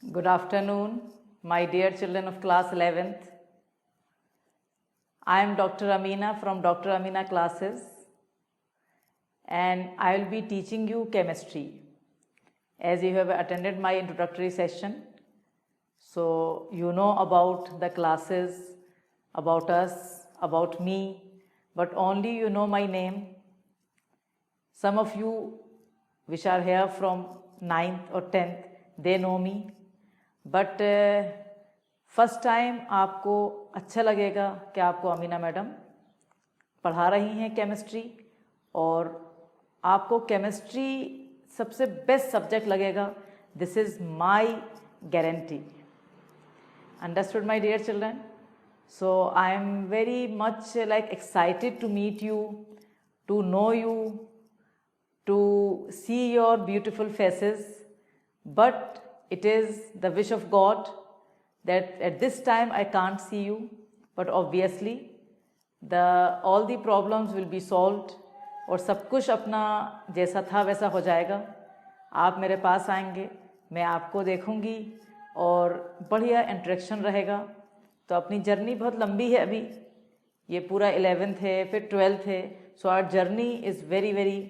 Good afternoon, my dear children of class 11th. I am Dr. Amina from Dr. Amina classes, and I will be teaching you chemistry. As you have attended my introductory session, so you know about the classes, about us, about me, but only you know my name. Some of you which are here from 9th or 10th, they know me. But first time आपको अच्छा लगेगा कि आपको Amina madam पढ़ा रही हैं chemistry, और आपको केमिस्ट्री सबसे बेस्ट सब्जेक्ट लगेगा. This is my guarantee. Understood my dear children? So I am very much like excited to meet you, to know you, to see your beautiful faces, but it is the wish of God that at this time I can't see you, but obviously all the problems will be solved और सब कुछ अपना जैसा था वैसा हो जाएगा. आप मेरे पास आएंगे, मैं आपको देखूंगी और बढ़िया इंटरेक्शन रहेगा. तो अपनी जर्नी बहुत लंबी है, अभी ये पूरा 11th है, फिर 12th है. So our journey is very very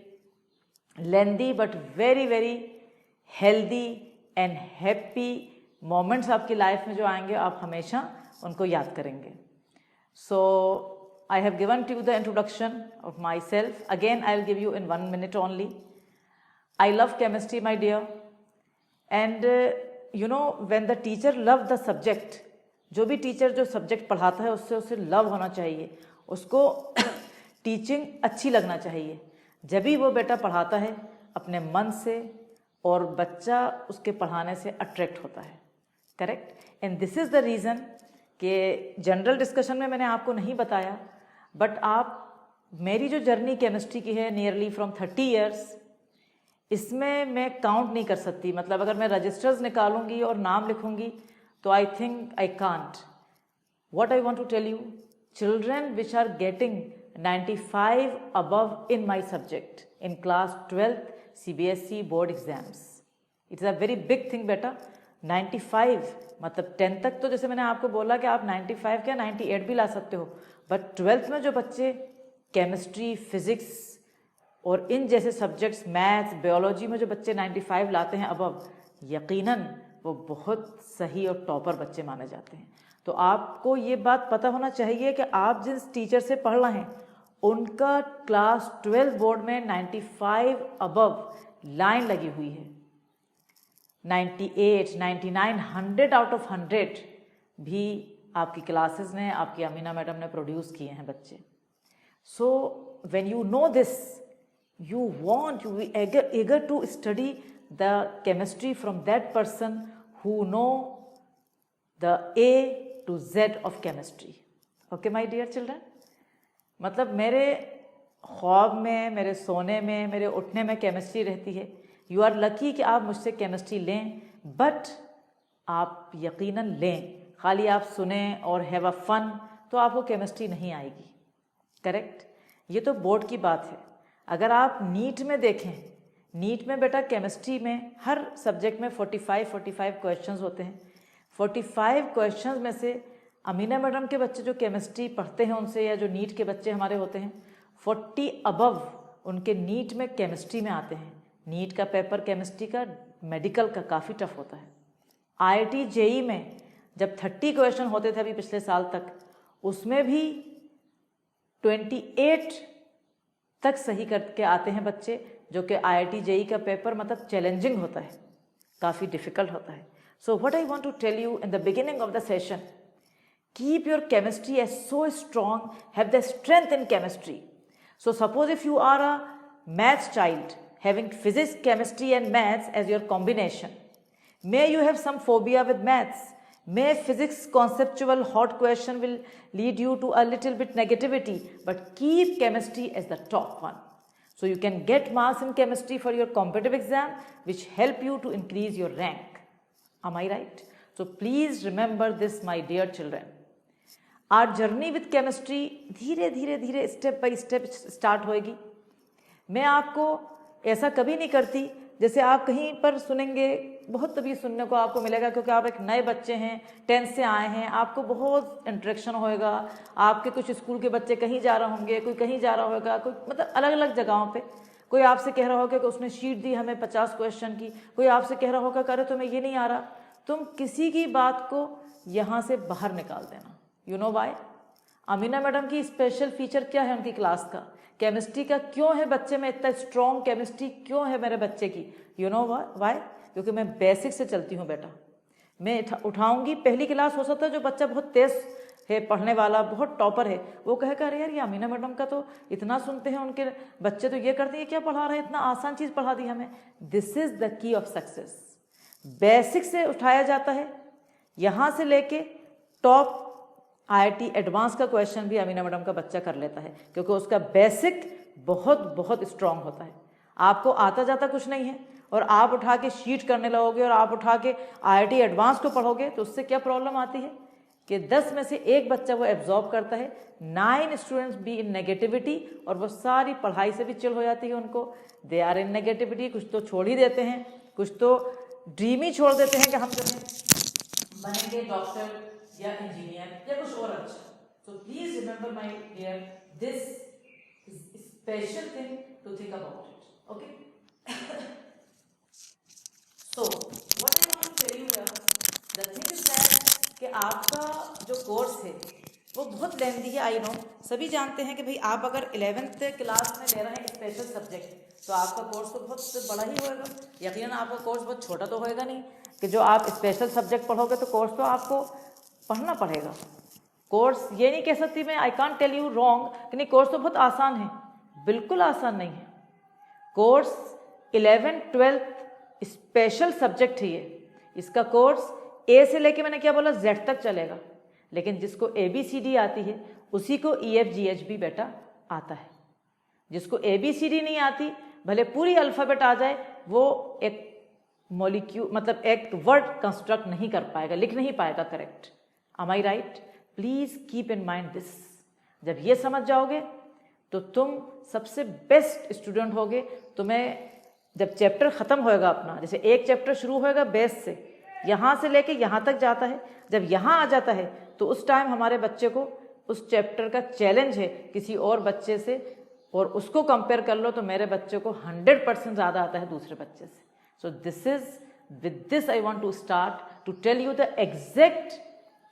lengthy but very very healthy and happy moments आपकी लाइफ में जो आएंगे आप हमेशा उनको याद करेंगे. So I have given to you the introduction of myself. Again I will give you in 1 minute only. I love chemistry my dear, and you know when the teacher love the subject, जो भी teacher जो subject पढ़ाता है उससे उसे love होना चाहिए, उसको टीचिंग अच्छी लगना चाहिए. जब भी वो बेटा पढ़ाता है अपने मन से, और बच्चा उसके पढ़ाने से अट्रैक्ट होता है. Correct? And this is the reason कि जनरल डिस्कशन में मैंने आपको नहीं बताया, बट आप मेरी जो जर्नी केमिस्ट्री की है नियरली फ्रॉम 30 years, इसमें मैं काउंट नहीं कर सकती. मतलब अगर मैं रजिस्टर्स निकालूंगी और नाम लिखूंगी तो I think I can't. What I want to tell you, children which are getting 95 above in my subject in class 12th CBSE board exams. It is a very big thing बेटा. 95 मतलब 10 तक तो जैसे मैंने आपको बोला कि आप 95 क्या 98 भी ला सकते हो, बट 12th में जो बच्चे केमिस्ट्री, फिजिक्स और इन जैसे सब्जेक्ट्स, मैथ्स, बायोलॉजी में जो बच्चे 95 लाते हैं अबव, यकीनन वो बहुत सही और टॉपर बच्चे माने जाते हैं. तो आपको ये बात पता होना चाहिए कि आप जिस टीचर से पढ़ रहे हैं उनका क्लास 12 बोर्ड में 95 अबव लाइन लगी हुई है. 98, 99, 100 आउट ऑफ 100 भी आपकी क्लासेस ने, आपकी अमीना मैडम ने प्रोड्यूस किए हैं बच्चे. So when you know this, you want, you be eager to study the chemistry from that person who know the A to Z of chemistry. Okay my dear children? मतलब मेरे ख्वाब में, मेरे सोने में, मेरे उठने में केमिस्ट्री रहती है. यू आर लकी कि आप मुझसे केमिस्ट्री लें, बट आप यकीनन लें. खाली आप सुने और हैव अ फन तो आपको केमिस्ट्री नहीं आएगी. करेक्ट? ये तो बोर्ड की बात है. अगर आप नीट में देखें, नीट में बेटा केमिस्ट्री में हर सब्जेक्ट में 45 क्वेश्चंस होते हैं. 45 क्वेश्चंस में से अमीना मैडम के बच्चे जो केमिस्ट्री पढ़ते हैं उनसे, या जो नीट के बच्चे हमारे होते हैं, 40 अबव उनके नीट में केमिस्ट्री में आते हैं. नीट का पेपर केमिस्ट्री का, मेडिकल का काफ़ी टफ होता है. IIT JEE में जब 30 क्वेश्चन होते थे अभी पिछले साल तक, उसमें भी 28 तक सही करके आते हैं बच्चे, जो कि IIT JEE का पेपर मतलब चैलेंजिंग होता है, काफ़ी डिफ़िकल्ट होता है. So what I want to tell you in the beginning of the session, keep your chemistry as so strong, have the strength in chemistry. So suppose if you are a maths child having physics, chemistry and maths as your combination, may you have some phobia with maths, may physics conceptual hot question will lead you to a little bit negativity, but keep chemistry as the top one. So you can get marks in chemistry for your competitive exam, which help you to increase your rank. Am I right? So please remember this my dear children. Our journey with chemistry धीरे धीरे धीरे step by step start होएगी. मैं आपको ऐसा कभी नहीं करती जैसे आप कहीं पर सुनेंगे, बहुत तभी सुनने को आपको मिलेगा, क्योंकि आप एक नए बच्चे हैं, 10th से आए हैं, आपको बहुत इंटरेक्शन होएगा, आपके कुछ स्कूल के बच्चे कहीं जा रहे होंगे, कोई कहीं जा रहा होगा, कोई मतलब अलग अलग जगहों पे, कोई आपसे कह रहा होगा कि उसने शीट दी हमें 50 क्वेश्चन की, कोई आपसे कह रहा होगा अरे तुम्हें ये नहीं आ रहा। तुम किसी की बात को यहाँ से बाहर निकाल देना। You know why? Amina madam की स्पेशल फीचर क्या है उनकी क्लास का, केमिस्ट्री का क्यों है बच्चे में इतना स्ट्रॉन्ग केमिस्ट्री क्यों है मेरे बच्चे की? You know why? क्योंकि मैं बेसिक से चलती हूँ बेटा। मैं उठाऊंगी, पहली क्लास हो सकता है जो बच्चा बहुत तेज है पढ़ने वाला, बहुत टॉपर है, वो कहेगा अरे यार ये अमीना मैडम का तो इतना सुनते हैं, उनके बच्चे तो ये करते हैं, क्या पढ़ा रहे हैं, इतना आसान चीज़ पढ़ा दी हमें। This is the key of success. Basic से उठाया जाता है, यहाँ से लेके टॉप IIT एडवांस का क्वेश्चन भी अमीना मैडम का बच्चा कर लेता है, क्योंकि उसका बेसिक बहुत बहुत स्ट्रांग होता है। आपको आता जाता कुछ नहीं है और आप उठा के शीट करने लगोगे और आप उठा के IIT एडवांस को पढ़ोगे, तो उससे क्या प्रॉब्लम आती है कि 10 में से एक बच्चा वो एब्जॉर्ब करता है, 9 स्टूडेंट्स बी इन नेगेटिविटी, और वो सारी पढ़ाई से भी चिल हो जाती है उनको। दे आर इन नेगेटिविटी, कुछ तो छोड़ ही देते हैं, कुछ तो ड्रीम ही छोड़ देते हैं कि हम जो है बनेंगे डॉक्टर या इंजीनियर या कुछ और अच्छा। So please remember my dear, this is special thing to think about it. Okay, so what I want to tell you here, the thing is that कि आपका जो कोर्स है वो बहुत लेंथी है। आई नो, सभी जानते हैं कि भाई आप अगर 11th क्लास में ले रहे हैं स्पेशल सब्जेक्ट, तो आपका कोर्स तो बहुत बड़ा ही होएगा। यकीनन आपका कोर्स बहुत छोटा तो होएगा नहीं कि जो आप स्पेशल सब्जेक्ट पढ़ोगे तो कोर्स तो आपको पढ़ना पड़ेगा। कोर्स ये नहीं कह सकती मैं, I can't tell you wrong कि नहीं कोर्स तो बहुत आसान है, बिल्कुल आसान नहीं है। कोर्स 11th 12th स्पेशल है ये, इसका कोर्स ए से लेके मैंने क्या बोला Z तक चलेगा, लेकिन जिसको ABCD आती है उसी को EFGH भी बेटा आता है। जिसको ABCD नहीं आती, भले पूरी अल्फ़ाबेट आ जाए, वो एक मॉलिक्यूल मतलब एक वर्ड कंस्ट्रक्ट नहीं कर पाएगा, लिख नहीं पाएगा correct. Am I right? Please keep in mind this. जब ये समझ जाओगे तो तुम सबसे बेस्ट स्टूडेंट होगे। तुम्हें जब चैप्टर खत्म होएगा अपना, जैसे एक चैप्टर शुरू होएगा बेस से, यहाँ से लेके यहाँ तक जाता है, जब यहाँ आ जाता है तो उस टाइम हमारे बच्चे को उस चैप्टर का चैलेंज है किसी और बच्चे से, और उसको कंपेयर कर लो तो मेरे बच्चे को 100% ज़्यादा आता है दूसरे बच्चे से। So this is with this I want to start to tell you the exact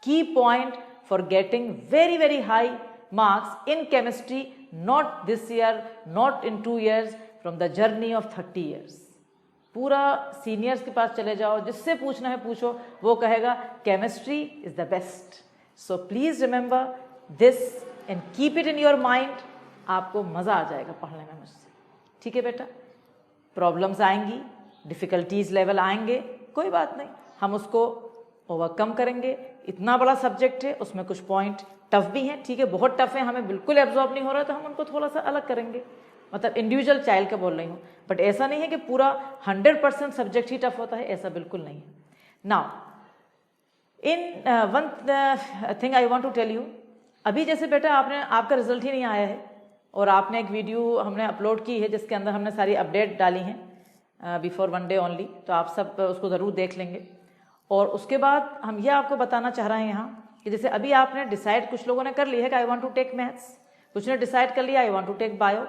key point for getting very very high marks in chemistry, not this year, not in 2 years, from the journey of 30 years. पूरा seniors के पास चले जाओ, जिससे पूछना है पूछो, वो कहेगा chemistry is the best. So please remember this and keep it in your mind. आपको मज़ा आ जाएगा पढ़ने में मुझसे, ठीक है बेटा? प्रॉब्लम्स आएंगी, डिफ़िकल्टीज लेवल आएंगे, कोई बात नहीं, हम उसको ओवरकम करेंगे। इतना बड़ा सब्जेक्ट है, उसमें कुछ पॉइंट टफ भी हैं, ठीक है, बहुत टफ है, हमें बिल्कुल एब्जॉर्ब नहीं हो रहा, तो हम उनको थोड़ा सा अलग करेंगे। मतलब इंडिविजुअल चाइल्ड का बोल रही हूँ, बट ऐसा नहीं है कि पूरा 100% सब्जेक्ट ही टफ होता है, ऐसा बिल्कुल नहीं है। Now in one thing I want to tell you, अभी जैसे बेटा आपका रिजल्ट ही नहीं आया है और आपने एक वीडियो हमने अपलोड की है जिसके अंदर हमने सारी अपडेट डाली हैं बिफोर 1 day ओनली, तो आप सब उसको ज़रूर देख लेंगे। और उसके बाद हम ये आपको बताना चाह रहे हैं यहाँ कि जैसे अभी आपने डिसाइड, कुछ लोगों ने कर लिया है कि I want to take maths, कुछ ने डिसाइड कर लिया I want to take bio,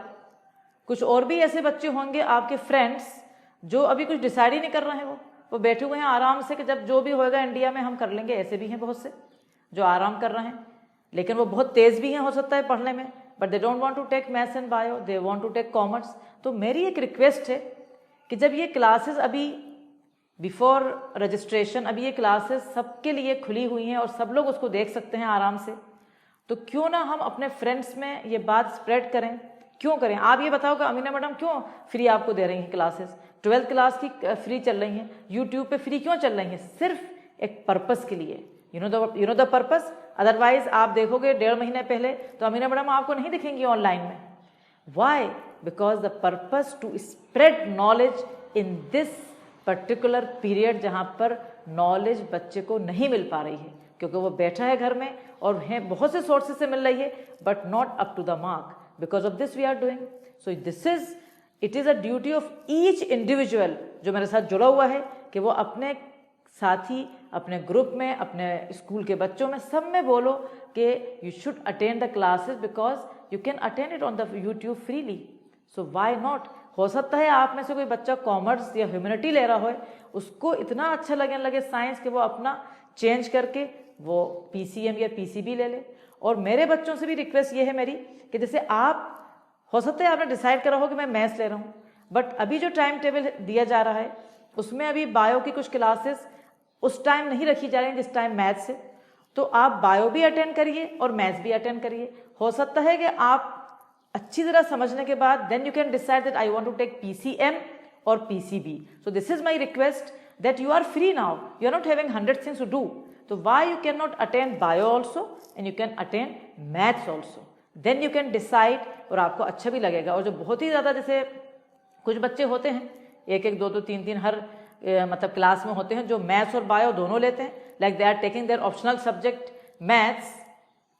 कुछ और भी ऐसे बच्चे होंगे आपके फ्रेंड्स जो अभी कुछ डिसाइड ही नहीं कर रहे हैं, वो बैठे हुए हैं आराम से कि जब जो भी होएगा इंडिया में हम कर लेंगे। ऐसे भी हैं बहुत से जो आराम कर रहे हैं, लेकिन वो बहुत तेज़ भी हैं हो सकता है पढ़ने में, but they don't want to take maths and bio, they want to take commerce. तो मेरी एक रिक्वेस्ट है कि जब ये क्लासेस अभी बिफोर रजिस्ट्रेशन, अभी ये क्लासेस सबके लिए खुली हुई हैं और सब लोग उसको देख सकते हैं आराम से, तो क्यों ना हम अपने फ्रेंड्स में ये बात स्प्रेड करें। क्यों करें? आप ये बताओ कि अमीना मैडम क्यों फ्री आपको दे रही हैं क्लासेस, 12th क्लास की फ्री चल रही हैं, यूट्यूब पे फ्री क्यों चल रही हैं? सिर्फ एक पर्पस के लिए। You know the purpose. Otherwise आप देखोगे 1.5 महीने पहले तो अमीना मैडम आपको नहीं दिखेंगी ऑनलाइन में। Why? Because the purpose to spread knowledge in this particular period जहाँ पर नॉलेज बच्चे को नहीं मिल पा रही है, क्योंकि वो बैठा है घर में और है बहुत से सोर्सेज से मिल रही है, but not up to the mark. Because of this we are doing. So this is it is a duty of each individual जो मेरे साथ जुड़ा हुआ है कि वो अपने साथी, अपने ग्रुप में, अपने स्कूल के बच्चों में, सब में बोलो कि you should attend the classes because you can attend it on the YouTube freely. So why not. हो सकता है आप में से कोई बच्चा कॉमर्स या ह्यूमैनिटी ले रहा हो, उसको इतना अच्छा लगने लगे साइंस कि वो अपना चेंज करके वो पीसीएम या पीसीबी ले ले. और मेरे बच्चों से भी रिक्वेस्ट ये है मेरी कि जैसे आप, हो सकता है आपने डिसाइड करा हो कि मैं मैथ्स ले रहा हूँ, बट अभी जो टाइम टेबल दिया जा रहा है उसमें अभी बायो की कुछ क्लासेस उस टाइम नहीं रखी जा रही जिस टाइम मैथ्स है, तो आप बायो भी अटेंड करिए और मैथ्स भी अटेंड करिए. हो सकता है कि आप अच्छी तरह समझने के बाद then you can decide that I want to take PCM और PCB. So this is my request that you are free now, you are not having 100 things to do. तो why you can not attend bio also and you can attend maths also, then you can decide, और आपको अच्छा भी लगेगा. और जो बहुत ही ज़्यादा, जैसे कुछ बच्चे होते हैं 1-1, 2-2, 3-3 हर मतलब क्लास में होते हैं जो मैथ्स और बायो दोनों लेते हैं, like they are taking their optional subject maths,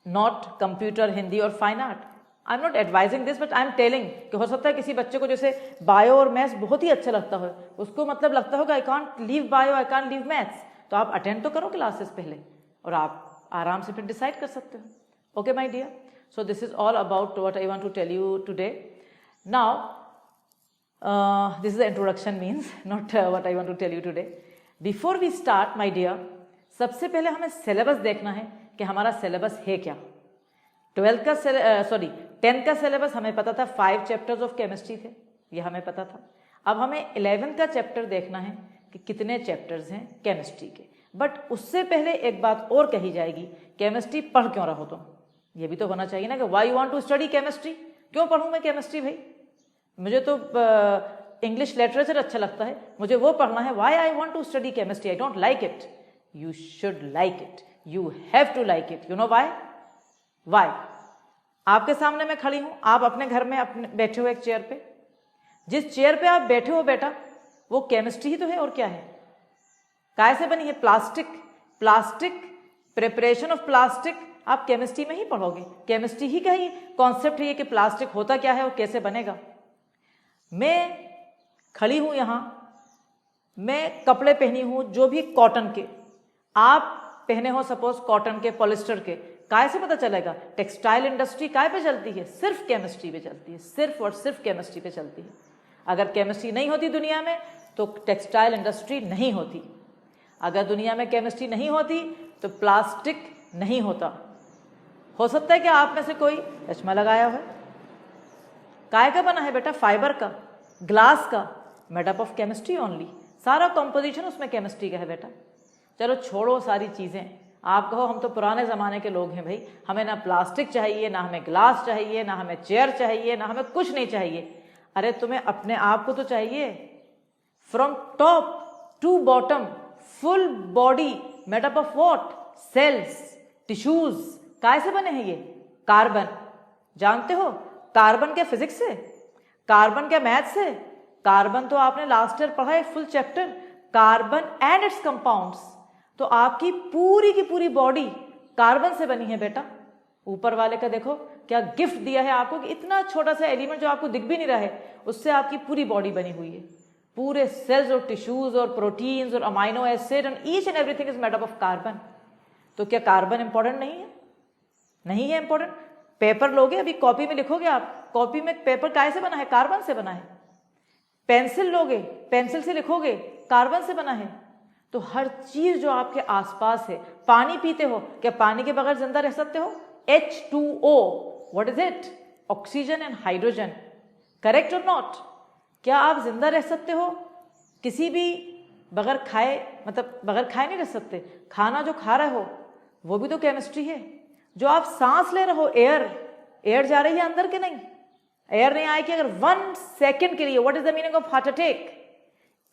not computer, Hindi और fine art. I am not advising this but I am telling कि हो सकता है किसी बच्चे को जैसे बायो और मैथ्स बहुत ही अच्छा लगता हो, उसको मतलब लगता होगा I can't leave bio, I can't leave maths, तो आप अटेंड तो करो क्लासेस पहले और आप आराम से फिर डिसाइड कर सकते हो. Okay my dear, so this is all about what I want to tell you today. Now this is the introduction means not what I want to tell you today. Before we start my dear, सबसे पहले हमें syllabus देखना है कि हमारा syllabus है क्या. 10th का सिलेबस हमें पता था 5 चैप्टर्स ऑफ केमिस्ट्री थे, ये हमें पता था. अब हमें 11th का चैप्टर देखना है कि कितने चैप्टर्स हैं केमिस्ट्री के. बट उससे पहले एक बात और कही जाएगी, केमिस्ट्री पढ़ क्यों रहो तुम, ये भी तो होना चाहिए ना कि why you want to study chemistry. क्यों पढ़ूं मैं केमिस्ट्री भाई, मुझे तो इंग्लिश लिटरेचर अच्छा लगता है, मुझे वो पढ़ना है. Why I want to study chemistry, I don't like it. You should like it, you have to like it. You know why? Why? आपके सामने मैं खड़ी हूं, आप अपने घर में अपने बैठे हो एक चेयर पे, जिस चेयर पे आप बैठे हो बेटा वो केमिस्ट्री ही तो है, और क्या है. काय से बनी है? Plastic. Plastic, preparation of plastic आप केमिस्ट्री में ही पढ़ोगे. केमिस्ट्री ही का ही कॉन्सेप्ट है ये कि प्लास्टिक होता क्या है और कैसे बनेगा. मैं खड़ी हूं यहां, मैं कपड़े पहनी हूं जो भी कॉटन के, आप पहने हो सपोज कॉटन के, पॉलिस्टर के. काय से पता चलेगा? टेक्सटाइल इंडस्ट्री काय पे चलती है? सिर्फ केमिस्ट्री पे चलती है, सिर्फ और सिर्फ केमिस्ट्री पे चलती है. अगर केमिस्ट्री नहीं होती दुनिया में तो टेक्सटाइल इंडस्ट्री नहीं होती. अगर दुनिया में केमिस्ट्री नहीं होती तो प्लास्टिक नहीं होता. हो सकता है कि आप में से कोई चश्मा लगाया है, काय का बना है बेटा? फाइबर का, ग्लास का, मेडअप ऑफ केमिस्ट्री ओनली. सारा कंपोजिशन उसमें केमिस्ट्री का है बेटा. चलो छोड़ो सारी चीज़ें, आप कहो हम तो पुराने ज़माने के लोग हैं भाई, हमें ना प्लास्टिक चाहिए, ना हमें ग्लास चाहिए, ना हमें चेयर चाहिए, ना हमें कुछ नहीं चाहिए. अरे तुम्हें अपने आप को तो चाहिए. From top to bottom full body made up of what? Cells, tissues. काय से बने हैं ये? कार्बन. जानते हो कार्बन क्या फिजिक्स से, कार्बन क्या मैथ से? कार्बन तो आपने लास्ट ईयर पढ़ा है full chapter, carbon and it's compounds. तो आपकी पूरी की पूरी बॉडी कार्बन से बनी है बेटा. ऊपर वाले का देखो क्या गिफ्ट दिया है आपको कि इतना छोटा सा एलिमेंट जो आपको दिख भी नहीं रहा है उससे आपकी पूरी बॉडी बनी हुई है. पूरे सेल्स और टिश्यूज और प्रोटीन्स और amino acid and each and everything is made up of carbon. तो क्या कार्बन इंपॉर्टेंट नहीं है? नहीं है इंपॉर्टेंट. पेपर लोगे, अभी कॉपी में लिखोगे आप, कॉपी में पेपर काय से बना है? कार्बन से बना है. पेंसिल लोगे, पेंसिल से लिखोगे, कार्बन से बना है. तो हर चीज जो आपके आसपास है, पानी पीते हो, क्या पानी के बगैर जिंदा रह सकते हो? H2O, what is it? Oxygen and hydrogen. Correct और नॉट? क्या आप जिंदा रह सकते हो किसी भी बगैर खाए, मतलब बगैर खाए नहीं रह सकते. खाना जो खा रहे हो वो भी तो केमिस्ट्री है. जो आप सांस ले रहे हो, एयर, एयर जा रही है अंदर के नहीं? एयर नहीं आएगी अगर 1 सेकेंड के लिए, what is the meaning of heart attack?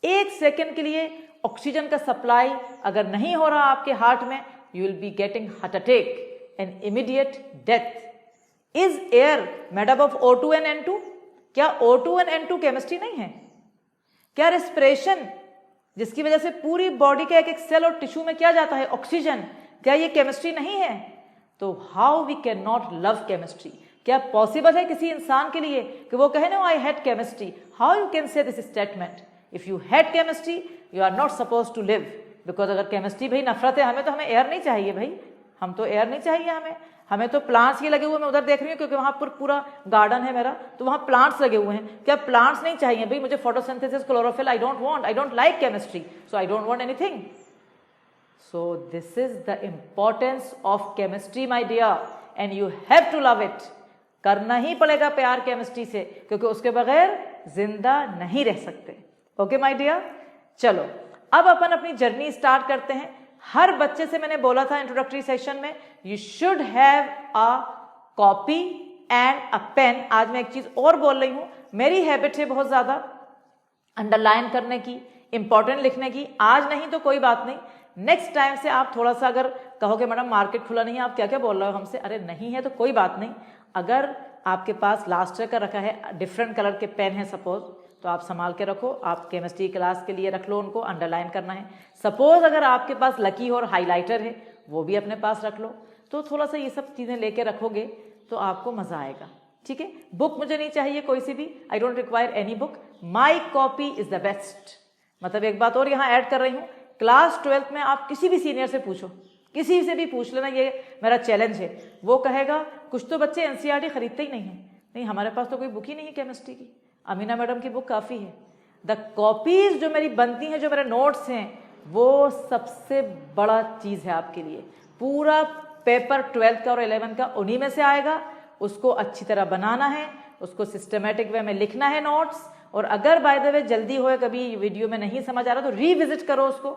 1 second के लिए ऑक्सीजन का सप्लाई अगर नहीं हो रहा आपके हार्ट में, you will be getting heart attack and immediate death. Is air made up of O2 and N2? क्या O2 एंड N2 केमिस्ट्री नहीं है? क्या रेस्पिरेशन जिसकी वजह से पूरी बॉडी के एक एक सेल और टिश्यू में क्या जाता है? ऑक्सीजन. क्या ये केमिस्ट्री नहीं है? तो how we can not love chemistry? क्या पॉसिबल है किसी इंसान के लिए कि वो कहे ना I hate chemistry? How you can say this statement? If you hate chemistry you are not suppose to live, because अगर केमिस्ट्री भाई नफरत है हमें, तो हमें एयर नहीं चाहिए भाई, हम तो एयर नहीं चाहिए हमें तो प्लांट्स ये लगे हुए, मैं उधर देख रही हूँ क्योंकि वहाँ पर पूरा गार्डन है मेरा, तो वहाँ प्लांट्स लगे हुए हैं। क्या प्लांट्स नहीं चाहिए भाई? मुझे photosynthesis, chlorophyll I don't want, I don't like chemistry, so I don't want anything. So this is the importance of chemistry my dear, and you have to love it. करना ही पड़ेगा प्यार केमिस्ट्री से, क्योंकि उसके बगैर जिंदा नहीं रह सकते। ओके माय डियर, चलो अब अपन अपनी जर्नी स्टार्ट करते हैं। हर बच्चे से मैंने बोला था इंट्रोडक्टरी सेशन में, you should have a copy and a pen. आज मैं एक चीज और बोल रही हूं, मेरी हैबिट है बहुत ज्यादा अंडरलाइन करने की, इंपॉर्टेंट लिखने की। आज नहीं तो कोई बात नहीं, नेक्स्ट टाइम से आप थोड़ा सा अगर कहोगे मैडम मार्केट खुला नहीं है, आप क्या क्या बोल रहे हो हमसे, अरे नहीं है तो कोई बात नहीं। अगर आपके पास लास्ट ईयर का रखा है, डिफरेंट कलर के पेन है सपोज, तो आप संभाल के रखो, आप केमिस्ट्री क्लास के लिए रख लो, उनको अंडरलाइन करना है। सपोज अगर आपके पास लकी और हाइलाइटर है, वो भी अपने पास रख लो। तो थोड़ा सा ये सब चीज़ें लेके रखोगे तो आपको मज़ा आएगा, ठीक है। बुक मुझे नहीं चाहिए कोई सी भी, I don't require any book, my copy is the best. मतलब एक बात और यहाँ ऐड कर रही हूँ, क्लास 12th में आप किसी भी सीनियर से पूछो, किसी से भी पूछ लेना, ये मेरा चैलेंज है। वो कहेगा कुछ तो बच्चे एनसीईआरटी खरीदते ही नहीं है, नहीं हमारे पास तो कोई बुक ही नहीं है केमिस्ट्री की, अमीना मैडम की बुक काफ़ी है। द कॉपीज जो मेरी बनती हैं, जो मेरे नोट्स हैं, वो सबसे बड़ा चीज़ है आपके लिए। पूरा पेपर 12th का और 11th का उन्हीं में से आएगा। उसको अच्छी तरह बनाना है, उसको सिस्टमेटिक वे में लिखना है नोट्स। और अगर बाय द वे जल्दी होए, कभी वीडियो में नहीं समझ आ रहा, तो रीविजिट करो उसको।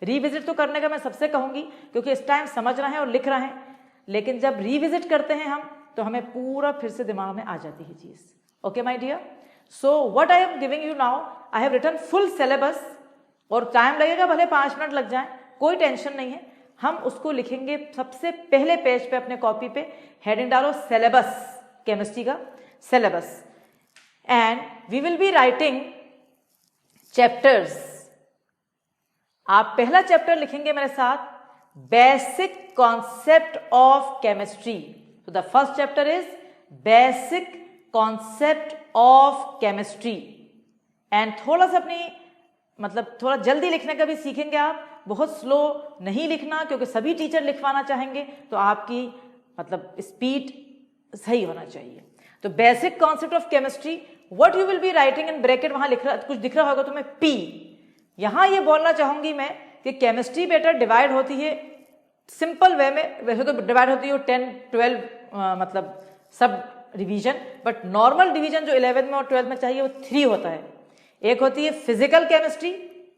रीविजिट तो करने का मैं सबसे कहूँगी, क्योंकि इस टाइम समझ रहे हैं और लिख रहे हैं, लेकिन जब रीविजिट करते हैं हम, तो हमें पूरा फिर से दिमाग में आ जाती है चीज़। Okay my dear, so what I am giving you now, I have written full syllabus, और टाइम लगेगा, भले 5 मिनट लग जाए, कोई टेंशन नहीं है। हम उसको लिखेंगे सबसे पहले पेज पे अपने कॉपी पे, हेडिंग डालो सिलेबस, केमिस्ट्री का syllabus, and we will be writing chapters. आप पहला चैप्टर लिखेंगे मेरे साथ, बेसिक कॉन्सेप्ट ऑफ केमिस्ट्री। तो the first chapter is basic concept of chemistry. And थोड़ा सा अपनी मतलब थोड़ा जल्दी लिखने का भी सीखेंगे आप, बहुत स्लो नहीं लिखना, क्योंकि सभी टीचर लिखवाना चाहेंगे, तो आपकी मतलब स्पीड सही होना चाहिए। तो basic concept of chemistry, what you will be writing in bracket, वहां लिख रहा कुछ दिख रहा होगा तुम्हें, पी। यहां ये बोलना चाहूंगी मैं कि केमिस्ट्री बेटा डिवाइड होती है सिंपल वे में, वैसे तो डिवाइड होती है 10-12 मतलब sub division, but normal division जो 11th में और 12th में चाहिए वो 3 होता है। एक होती है फिजिकल केमिस्ट्री,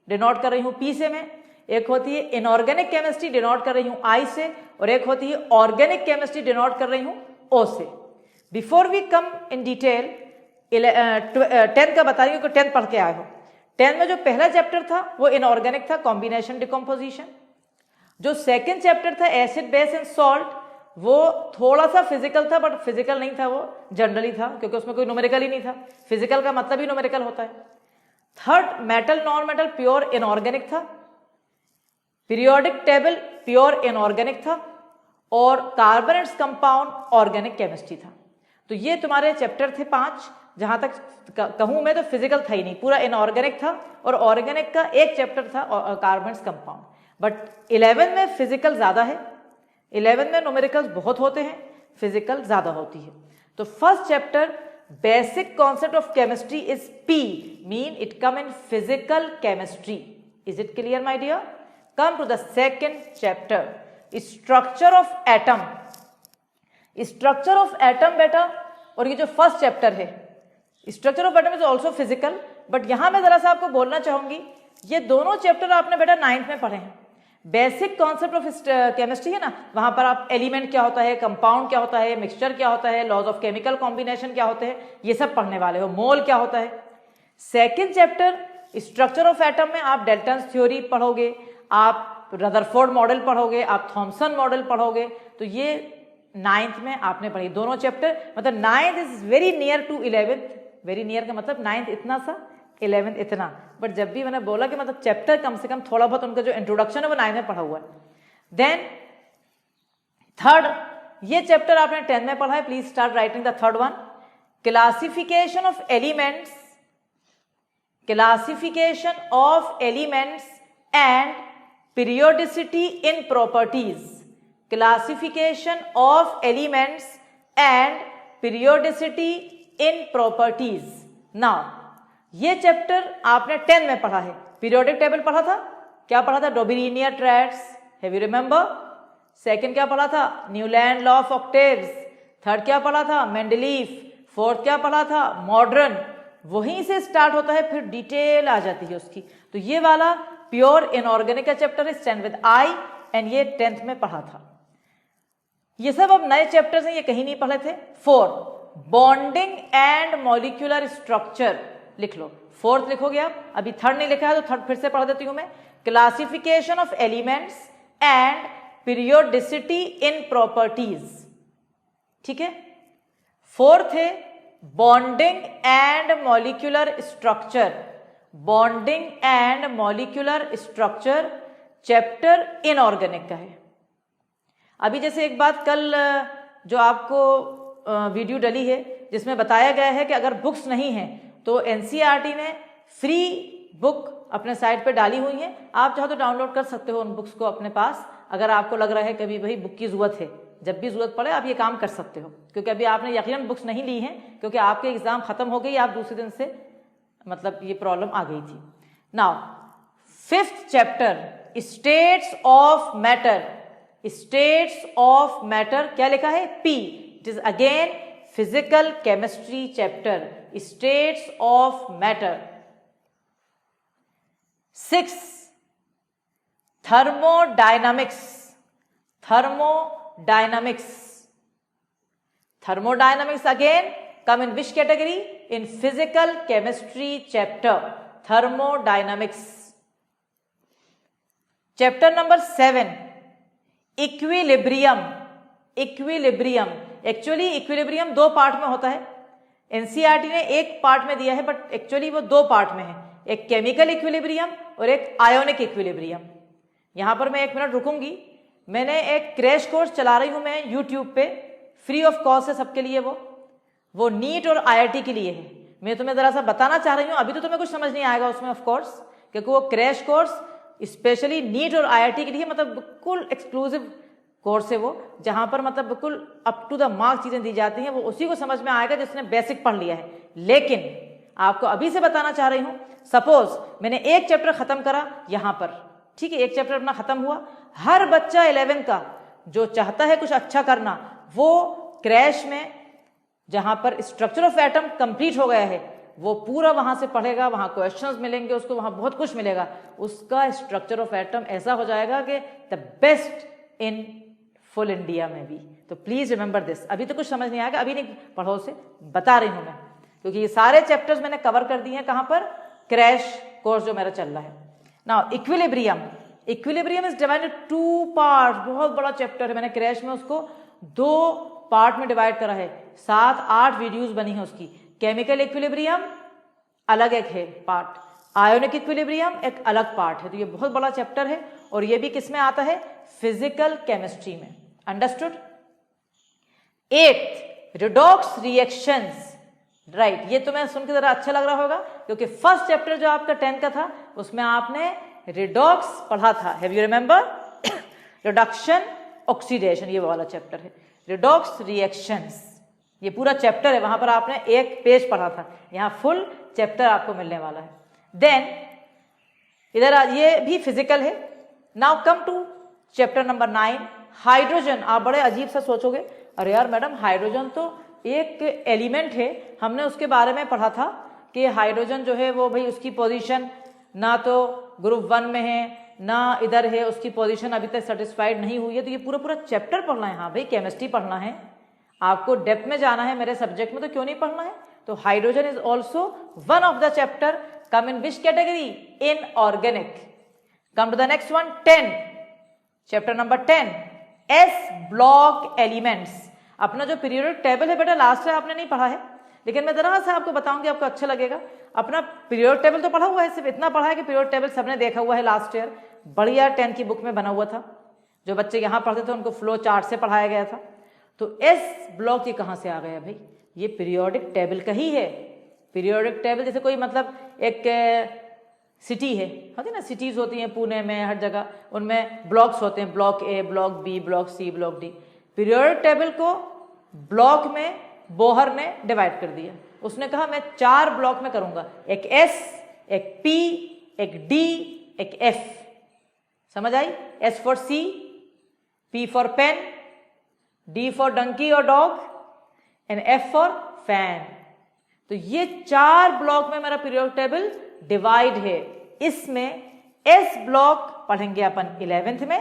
डिनोट कर रही हूँ पी से मैं, एक होती है इनऑर्गेनिक केमिस्ट्री, डिनोट कर रही हूँ आई से, और एक होती है ऑर्गेनिक केमिस्ट्री, डिनोट कर रही हूँ ओ से। Before we come in detail, 10th का बता रही हूँ कि 10th पढ़ के आए हो। 10th में जो पहला चैप्टर था वो इनऑर्गेनिक था, कॉम्बिनेशन डिकम्पोजिशन। जो सेकेंड चैप्टर था एसिड बेस एंड सॉल्ट, वो थोड़ा सा फिजिकल था, बट फिजिकल नहीं था, वो जनरली था, क्योंकि उसमें कोई न्यूमेरिकल ही नहीं था। फिजिकल का मतलब ही न्यूमेरिकल होता है। Third metal non metal pure inorganic था, पीरियोडिक टेबल प्योर इनऑर्गेनिक था, और carbon and compound organic chemistry था। तो ये तुम्हारे चैप्टर थे 5। जहां तक कहूं मैं तो फिजिकल था ही नहीं, पूरा इनऑर्गेनिक था, और ऑर्गेनिक का एक चैप्टर था कार्बन एंड कंपाउंड। बट 11 में फिजिकल ज्यादा है, 11 में न्यूमेरिकल्स बहुत होते हैं, फिजिकल ज्यादा होती है। तो first chapter basic concept of chemistry is P, mean it come in physical chemistry. Is it clear my dear? Come to the second chapter, structure of atom. Structure of atom बेटा, और ये जो first chapter है structure of atom is also physical, but यहां मैं जरा सा आपको बोलना चाहूंगी, ये दोनों चैप्टर आपने बेटा 9th में पढ़े हैं। बेसिक कॉन्सेप्ट ऑफ केमिस्ट्री है ना, वहां पर आप एलिमेंट क्या होता है, कंपाउंड क्या होता है, मिक्सचर क्या होता है, लॉज ऑफ केमिकल कॉम्बिनेशन क्या होते हैं, ये सब पढ़ने वाले हो। मोल क्या होता है। Second chapter structure of atom में आप डेल्टन्स थ्योरी पढ़ोगे, आप रदरफोर्ड मॉडल पढ़ोगे, आप थॉमसन मॉडल पढ़ोगे। तो ये 9th में आपने पढ़ी दोनों चैप्टर। मतलब 9th is very near to 11th, very near का मतलब 9th इतना सा, 11th इतना। बट जब भी मैंने बोला कि मतलब चैप्टर कम से कम थोड़ा बहुत उनका जो इंट्रोडक्शन है वो 9th में पढ़ा हुआ है। देन थर्ड, ये चैप्टर आपने 10th में पढ़ा है, please start writing the third one. Classification of elements, classification of elements and periodicity in properties, classification of elements and periodicity in properties. Now ये चैप्टर आपने 10 में पढ़ा है, पीरियोडिक टेबल पढ़ा था, क्या पढ़ा था? Dobereiner triads, have you remember? Second क्या पढ़ा था? Newlands law of octaves. Third क्या पढ़ा था? मेंडलीफ। फोर्थ क्या पढ़ा था? मॉडर्न। वहीं से स्टार्ट होता है, फिर डिटेल आ जाती है उसकी। तो ये वाला प्योर इनऑर्गेनिक का चैप्टर है, स्टैंड विद आई, एंड ये 10th में पढ़ा था। ये सब अब नए चैप्टर्स हैं, ये कहीं नहीं पढ़े थे। 4 बॉन्डिंग एंड मॉलिक्यूलर स्ट्रक्चर लिख लो, 4th लिखोगे आप, अभी 3rd नहीं लिखा है तो 3rd फिर से पढ़ देती हूं मैं। Classification of elements and periodicity in properties, ठीक है। 4th है bonding and molecular structure, bonding and molecular structure, chapter inorganic का है। अभी जैसे एक बात कल जो आपको वीडियो डली है जिसमें बताया गया है कि अगर बुक्स नहीं हैं तो एनसीईआरटी ने फ्री बुक अपने साइट पे डाली हुई है, आप चाहो तो डाउनलोड कर सकते हो उन बुक्स को अपने पास, अगर आपको लग रहा है कभी भाई बुक की जरूरत है, जब भी जरूरत पड़े आप ये काम कर सकते हो, क्योंकि अभी आपने यकीनन बुक्स नहीं ली हैं क्योंकि आपके एग्जाम खत्म हो गई, आप दूसरे दिन से मतलब ये प्रॉब्लम आ गई थी। Now 5th chapter states of matter, states of matter क्या लिखा है? P. It is again physical chemistry chapter, states of matter. 6 thermodynamics, thermodynamics, thermodynamics again come in which category? In physical chemistry chapter, thermodynamics. Chapter number 7 equilibrium, equilibrium, actually equilibrium 2 part में होता है, NCERT ने एक part में दिया है but actually वो 2 part में है, एक केमिकल इक्विलिब्रियम और एक आयोनिक इक्विलिब्रियम। यहां पर मैं 1 मिनट रुकूंगी, मैंने एक क्रैश कोर्स चला रही हूं मैं यूट्यूब पे, फ्री ऑफ कॉस्ट है सबके लिए, वो नीट और आईआईटी के लिए है। मैं तुम्हें जरा सा बताना चाह रही हूं, अभी तो तुम्हें कुछ समझ नहीं आएगा उसमें ऑफ कोर्स, क्योंकि वो क्रैश कोर्स स्पेशली नीट और आईआईटी के लिए, मतलब बिल्कुल एक्सक्लूसिव कोर्स है वो, जहां पर मतलब बिल्कुल अप टू द मार्क चीजें दी जाती हैं, वो उसी को समझ में आएगा जिसने बेसिक पढ़ लिया है। लेकिन आपको अभी से बताना चाह रही हूं, सपोज मैंने एक चैप्टर खत्म करा यहां पर, ठीक है, एक चैप्टर अपना खत्म हुआ, हर बच्चा 11 का जो चाहता है कुछ अच्छा करना, वो क्रैश में जहां पर स्ट्रक्चर ऑफ एटम कंप्लीट हो गया है वो पूरा वहां से पढ़ेगा, वहां क्वेश्चंस मिलेंगे उसको, वहां बहुत कुछ मिलेगा, उसका स्ट्रक्चर ऑफ एटम ऐसा हो जाएगा कि the best in full India में भी। तो प्लीज रिमेंबर दिस, अभी तो कुछ समझ नहीं आएगा, अभी नहीं पढ़ो, से बता रही हूं मैं, क्योंकि ये सारे चैप्टर्स मैंने कवर कर दिए हैं कहां पर? क्रैश कोर्स जो मेरा चल रहा है। Now equilibrium, equilibrium is divided 2 part, बहुत बड़ा चैप्टर है, मैंने क्रैश में उसको 2 पार्ट में डिवाइड करा है, 7-8 वीडियोस बनी है उसकी। केमिकल इक्विलिब्रियम अलग एक है पार्ट, आयोनिक इक्विलिब्रियम एक अलग पार्ट है, तो ये बहुत बड़ा चैप्टर है और ये भी किसमें आता है? फिजिकल केमिस्ट्री में। Understood? 8th redox reactions, right, ये तुम्हें सुन के जरा अच्छा लग रहा होगा क्योंकि फर्स्ट चैप्टर जो आपका 10th का था उसमें आपने रिडॉक्स पढ़ा था, have you remember? Reduction oxidation, ये वाला चैप्टर है, रिडॉक्स रिएक्शंस, ये पूरा चैप्टर है, वहां पर आपने एक पेज पढ़ा था, यहां फुल चैप्टर आपको मिलने वाला है। देन इधर ये भी फिजिकल है। Now come to chapter number 9 hydrogen. आप बड़े अजीब सा सोचोगे, अरे यार मैडम हाइड्रोजन तो एक एलिमेंट है, हमने उसके बारे में पढ़ा था कि हाइड्रोजन जो है वो भाई उसकी पोजीशन ना तो ग्रुप 1 में है ना इधर है, उसकी पोजीशन अभी तक सेटिस्फाइड नहीं हुई है, तो ये पूरा चैप्टर पढ़ना है। हाँ भाई केमिस्ट्री पढ़ना है, आपको डेप्थ में जाना है मेरे सब्जेक्ट में, तो क्यों नहीं पढ़ना है? तो hydrogen is also one of the chapter, come in which category? Inorganic. Come to the next one, 10 chapter number 10 S block elements. अपना जो पीरियोडिक टेबल है बेटा लास्ट में आपने नहीं पढ़ा है, लेकिन मैं जरा सा आपको बताऊंगी, आपको अच्छा लगेगा। अपना पीरियोडिक टेबल तो पढ़ा हुआ है, सिर्फ इतना पढ़ा है कि पीरियोडिक टेबल सबने देखा हुआ है लास्ट ईयर, बढ़िया 10 की बुक में बना हुआ था, जो बच्चे यहाँ पढ़ते थे उनको फ्लो चार्ट से पढ़ाया गया था। तो एस ब्लॉक ये कहाँ से आ गया भाई? ये पीरियोडिक टेबल का ही है। पीरियोडिक टेबल जैसे कोई मतलब एक सिटी है, होती ना, सिटीज होती हैं पुणे में, हर जगह, उनमें ब्लॉक्स होते हैं, block A, block B, block C, block D. Periodic table को ब्लॉक में बोहर ने डिवाइड कर दिया। उसने कहा मैं 4 ब्लॉक में करूंगा, एक एस, एक पी, एक डी, एक एफ। समझ आई? S for sea, P for pen, D for donkey और dog, and F for fan. तो ये 4 ब्लॉक में मेरा पीरियोडिक टेबल डिवाइड है। इसमें एस ब्लॉक पढ़ेंगे अपन 11th में,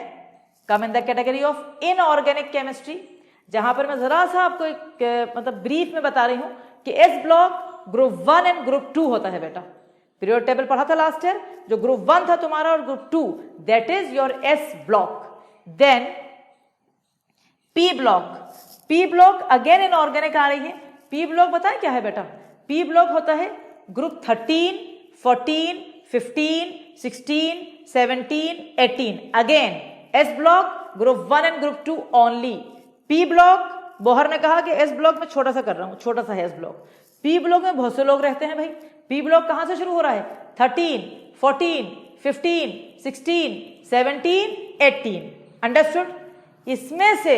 come in the category of inorganic chemistry, जहां पर मैं जरा सा आपको एक मतलब ब्रीफ में बता रही हूं कि S block group 1 and group 2 होता है बेटा। पीरियोडिक टेबल पढ़ा था लास्ट ईयर, जो ग्रुप 1 था तुम्हारा और group 2, that is your S block. Then P block, P block again inorganic आ रही है। पी ब्लॉक बताएं क्या है बेटा? पी ब्लॉक होता है group 13, 14, 15, 16, 17, 18। Again S block group 1 and group 2 only. P block, Bohr ने कहा कि एस ब्लॉक में छोटा सा कर रहा हूं, छोटा सा है एस ब्लॉक। पी ब्लॉक में बहुत से लोग रहते हैं भाई। पी ब्लॉक कहां से शुरू हो रहा है? 13, 14, 15, 16, 17, 18। अंडरस्टूड? इसमें से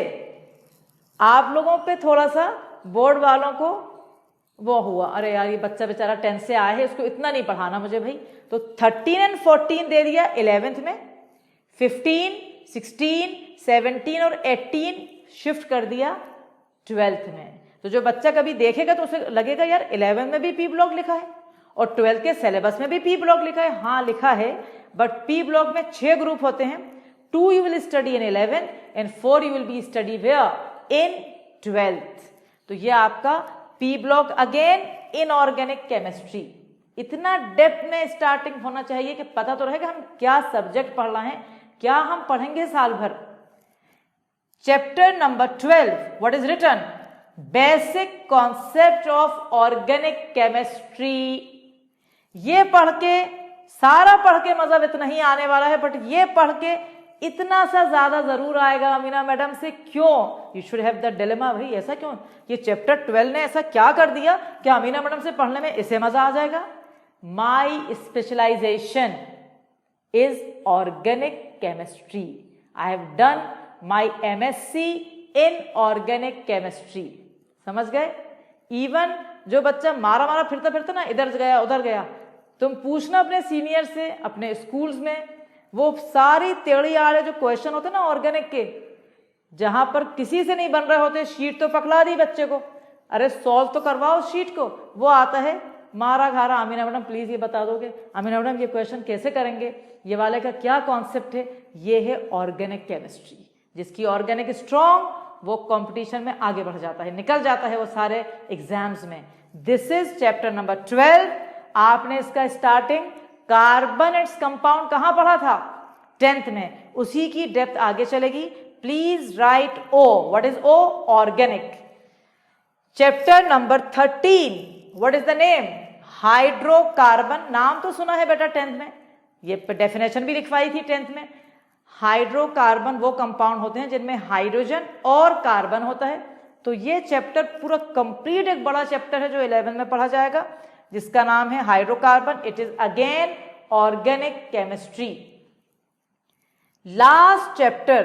आप लोगों पे थोड़ा सा बोर्ड वालों को वो हुआ, अरे यार ये बच्चा बेचारा 10 से आया है, इसको इतना नहीं पढ़ाना मुझे भाई, तो 13 एंड 14 दे दिया 11th में, 15, 16, 17 और 18 शिफ्ट कर दिया 12th में। तो जो बच्चा कभी देखेगा तो उसे लगेगा यार 11 में भी पी ब्लॉक लिखा है और 12th के सिलेबस में भी पी ब्लॉक लिखा है। हाँ लिखा है, बट पी ब्लॉक में 6 ग्रुप होते हैं। 2 you will study in 11 and 4 you will be study where in 12th। तो ये आपका P block again inorganic chemistry. इतना डेप्थ में स्टार्टिंग होना चाहिए कि पता तो रहेगा हम क्या सब्जेक्ट पढ़ रहे हैं, क्या हम पढ़ेंगे साल भर। Chapter number 12, what is written? Basic concept of organic chemistry. ये पढ़ के, सारा पढ़ के मजा इतना ही आने वाला है, बट ये पढ़ के इतना सा ज्यादा जरूर आएगा अमीना मैडम से। क्यों? You should have the dilemma, भाई ऐसा क्यों? ये चैप्टर 12 ने ऐसा क्या कर दिया कि अमीना मैडम से पढ़ने में इसे मजा आ जाएगा? My specialization is organic chemistry. I have done my MSc in organic chemistry. समझ गए? इवन जो बच्चा मारा मारा फिरता फिरता ना इधर गया उधर गया, तुम पूछना अपने सीनियर से, अपने स्कूल्स में, वो सारी टेढ़ी आड़े जो क्वेश्चन होते ना ऑर्गेनिक के, जहां पर किसी से नहीं बन रहे होते, शीट तो पकड़ा दी बच्चे को, अरे सॉल्व तो करवाओ शीट को, वो आता है मारा घारा, अमीना मैडम प्लीज ये बता दोगे, अमीना मैडम ये क्वेश्चन कैसे करेंगे, ये वाले का क्या कॉन्सेप्ट है। ये है ऑर्गेनिक केमिस्ट्री। जिसकी ऑर्गेनिक स्ट्रॉन्ग वो कंपटीशन में आगे बढ़ जाता है, निकल जाता है वो सारे एग्जाम्स में। This is chapter number 12। आपने इसका स्टार्टिंग कार्बन इट्स कंपाउंड कहां पढ़ा था? 10th में। उसी की डेप्थ आगे चलेगी। Please write O. What is O? Organic. Chapter number 13, what is the name? Hydrocarbon. नाम तो सुना है बेटा 10th में, ये डेफिनेशन भी लिखवाई थी 10th में। हाइड्रोकार्बन वो कंपाउंड होते हैं जिनमें हाइड्रोजन और कार्बन होता है। तो ये चैप्टर पूरा कंप्लीट एक बड़ा चैप्टर है जो 11 में पढ़ा जाएगा, जिसका नाम है hydrocarbon. It is again organic chemistry. Last chapter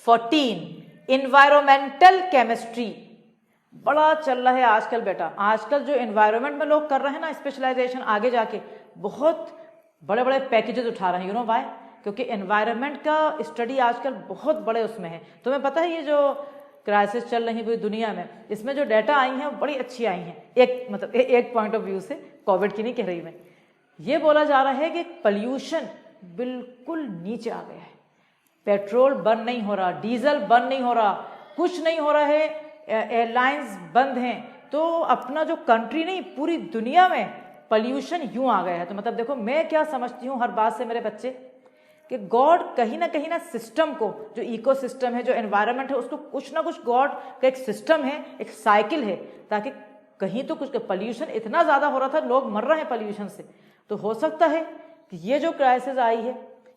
14, environmental chemistry. बड़ा चल रहा है आजकल बेटा। आजकल जो एनवायरनमेंट में लोग कर रहे हैं ना स्पेशलाइजेशन, आगे जाके बहुत बड़े बड़े पैकेजेस उठा रहे हैं। You know why? क्योंकि एनवायरनमेंट का स्टडी आजकल बहुत बड़े उसमें है। तुम्हें पता है ये जो क्राइसिस चल रही है पूरी दुनिया में, इसमें जो डाटा आई हैं वो बड़ी अच्छी आई हैं। एक मतलब एक पॉइंट ऑफ व्यू से, कोविड की नहीं कह रही मैं, ये बोला जा रहा है कि पोल्यूशन बिल्कुल नीचे आ गया है। पेट्रोल बर्न नहीं हो रहा, डीजल बर्न नहीं हो रहा, कुछ नहीं हो रहा है, एयरलाइंस बंद हैं। तो अपना जो कंट्री नहीं, पूरी दुनिया में पोल्यूशन यूं आ गया है। तो मतलब देखो मैं क्या समझती हूँ हर बात से मेरे बच्चे, कि गॉड कहीं ना सिस्टम को, जो इकोसिस्टम है, जो एनवायरनमेंट है, उसको कुछ ना कुछ गॉड का एक सिस्टम है, एक साइकिल है, ताकि कहीं तो कुछ। पोल्यूशन इतना ज़्यादा हो रहा था, लोग मर रहे हैं पोल्यूशन से। तो हो सकता है कि ये जो क्राइसिस आई है,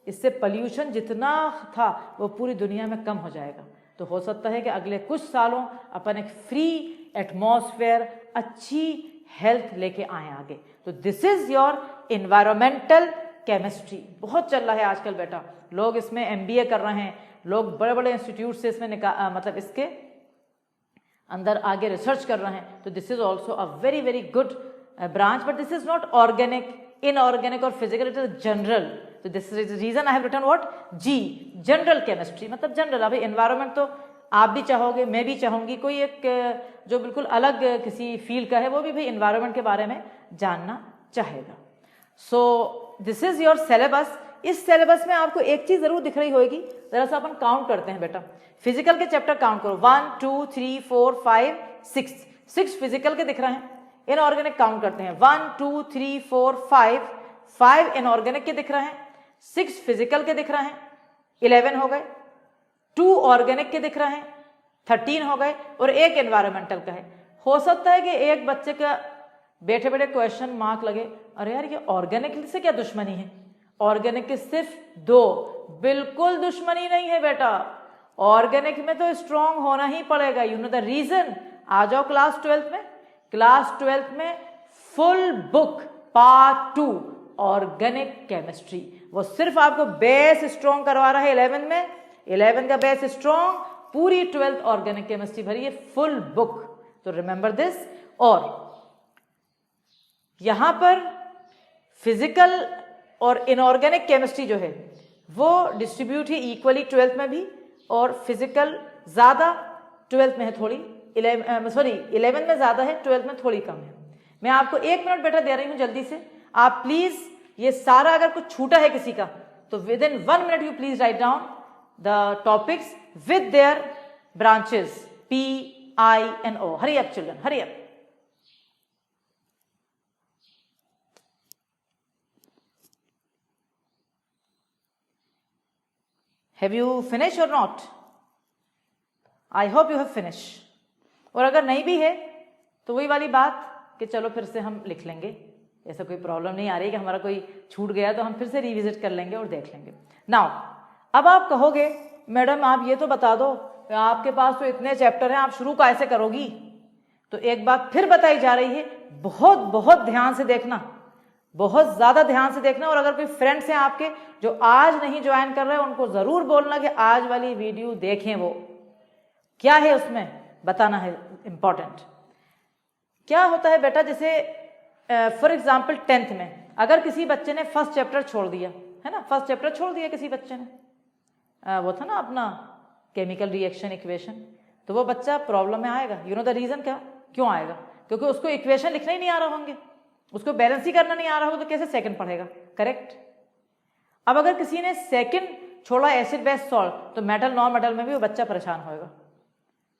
इससे पोल्यूशन जितना था वो पूरी दुनिया में कम हो जाएगा। तो हो सकता है कि अगले कुछ सालों अपन एक फ्री एटमॉस्फेयर, अच्छी हेल्थ लेके आए आगे। तो this is your environmental chemistry. बहुत चल रहा है आजकल बेटा, लोग इसमें MBA कर रहे हैं, लोग बड़े बड़े इंस्टीट्यूट से इसमें मतलब इसके अंदर आगे रिसर्च कर रहे हैं। तो this is also a very very good branch, but this is not organic, inorganic और फिजिकल, इट इज जनरल। तो this is reason I have written what, जी, जनरल केमिस्ट्री, मतलब जनरल। अभी एनवायरमेंट तो आप भी चाहोगे, मैं भी चाहूंगी, कोई एक जो बिल्कुल अलग किसी फील्ड का है वो भी भाई एनवायरमेंट के बारे में जानना चाहेगा। सो दिस इज योर सिलेबस। इस सिलेबस में आपको एक चीज जरूर दिख रही होगी, जरा सा अपन काउंट करते हैं बेटा। फिजिकल के चैप्टर काउंट करो, 1 2 3 4 5 6 फिजिकल के दिख रहे हैं। इनऑर्गेनिक काउंट करते हैं, 1 2 3 4 5 इनऑर्गेनिक के दिख रहे हैं, 6 फिजिकल के दिख रहे हैं, 11 हो गए, 2 ऑर्गेनिक के दिख रहे हैं, 13 हो गए, और एक एनवायरमेंटल का है। हो सकता है कि एक बच्चे का बैठे बैठे क्वेश्चन मार्क लगे, अरे यार ये ऑर्गेनिक से क्या दुश्मनी है? ऑर्गेनिक के सिर्फ 2, बिल्कुल दुश्मनी नहीं है बेटा। ऑर्गेनिक में तो स्ट्रांग होना ही पड़ेगा। You know the reason. आ जाओ क्लास 12 में। क्लास 12 में full book part 2 organic chemistry, वो सिर्फ आपको बेस स्ट्रांग करवा रहा है 11 में। 11 का बेस स्ट्रांग, पूरी 12th ऑर्गेनिक केमिस्ट्री भरी है, फुल बुक। तो रिमेंबर दिस। और यहां पर फिजिकल और इनऑर्गेनिक केमिस्ट्री जो है वो डिस्ट्रीब्यूट है इक्वली 12th में भी, और फिजिकल ज्यादा 12th में है थोड़ी, 11 में ज्यादा है, 12th में थोड़ी कम है। मैं आपको 1 मिनट बेटा दे रही हूं जल्दी से, आप प्लीज ये सारा अगर कुछ छूटा है किसी का तो with in 1 minute you please write down the topics with their branches PINO। Hurry up children, hurry up. Have you finished or not? I hope you have finished. और अगर नहीं भी है तो वही वाली बात कि चलो फिर से हम लिख लेंगे, ऐसा कोई प्रॉब्लम नहीं आ रही कि हमारा कोई छूट गया तो हम फिर से रिविजिट कर लेंगे और देख लेंगे। नाउ अब आप कहोगे मैडम आप ये तो बता दो, आपके पास तो इतने चैप्टर हैं, आप शुरू कैसे करोगी? तो एक बात फिर बताई जा रही है, बहुत बहुत ध्यान से देखना, बहुत ज्यादा ध्यान से देखना। और अगर कोई फ्रेंड्स हैं आपके जो आज नहीं ज्वाइन कर रहे हैं, उनको जरूर बोलना कि आज वाली वीडियो देखें। वो क्या है उसमें बताना है, इंपॉर्टेंट। क्या होता है बेटा, जैसे फॉर एग्जाम्पल 10th में अगर किसी बच्चे ने फर्स्ट चैप्टर छोड़ दिया है ना, फर्स्ट चैप्टर छोड़ दिया किसी बच्चे ने, वो था ना अपना केमिकल रिएक्शन इक्वेशन, तो वो बच्चा प्रॉब्लम में आएगा। यू नो द रीजन क्या, क्यों आएगा? क्योंकि उसको इक्वेशन लिखना ही नहीं आ रहा होंगे, उसको बैलेंस ही करना नहीं आ रहा हो, तो कैसे सेकंड पढ़ेगा? करेक्ट। अब अगर किसी ने सेकंड छोड़ा एसिड बेस सॉल्ट, तो मेटल नॉन मेटल में भी वो बच्चा परेशान होएगा।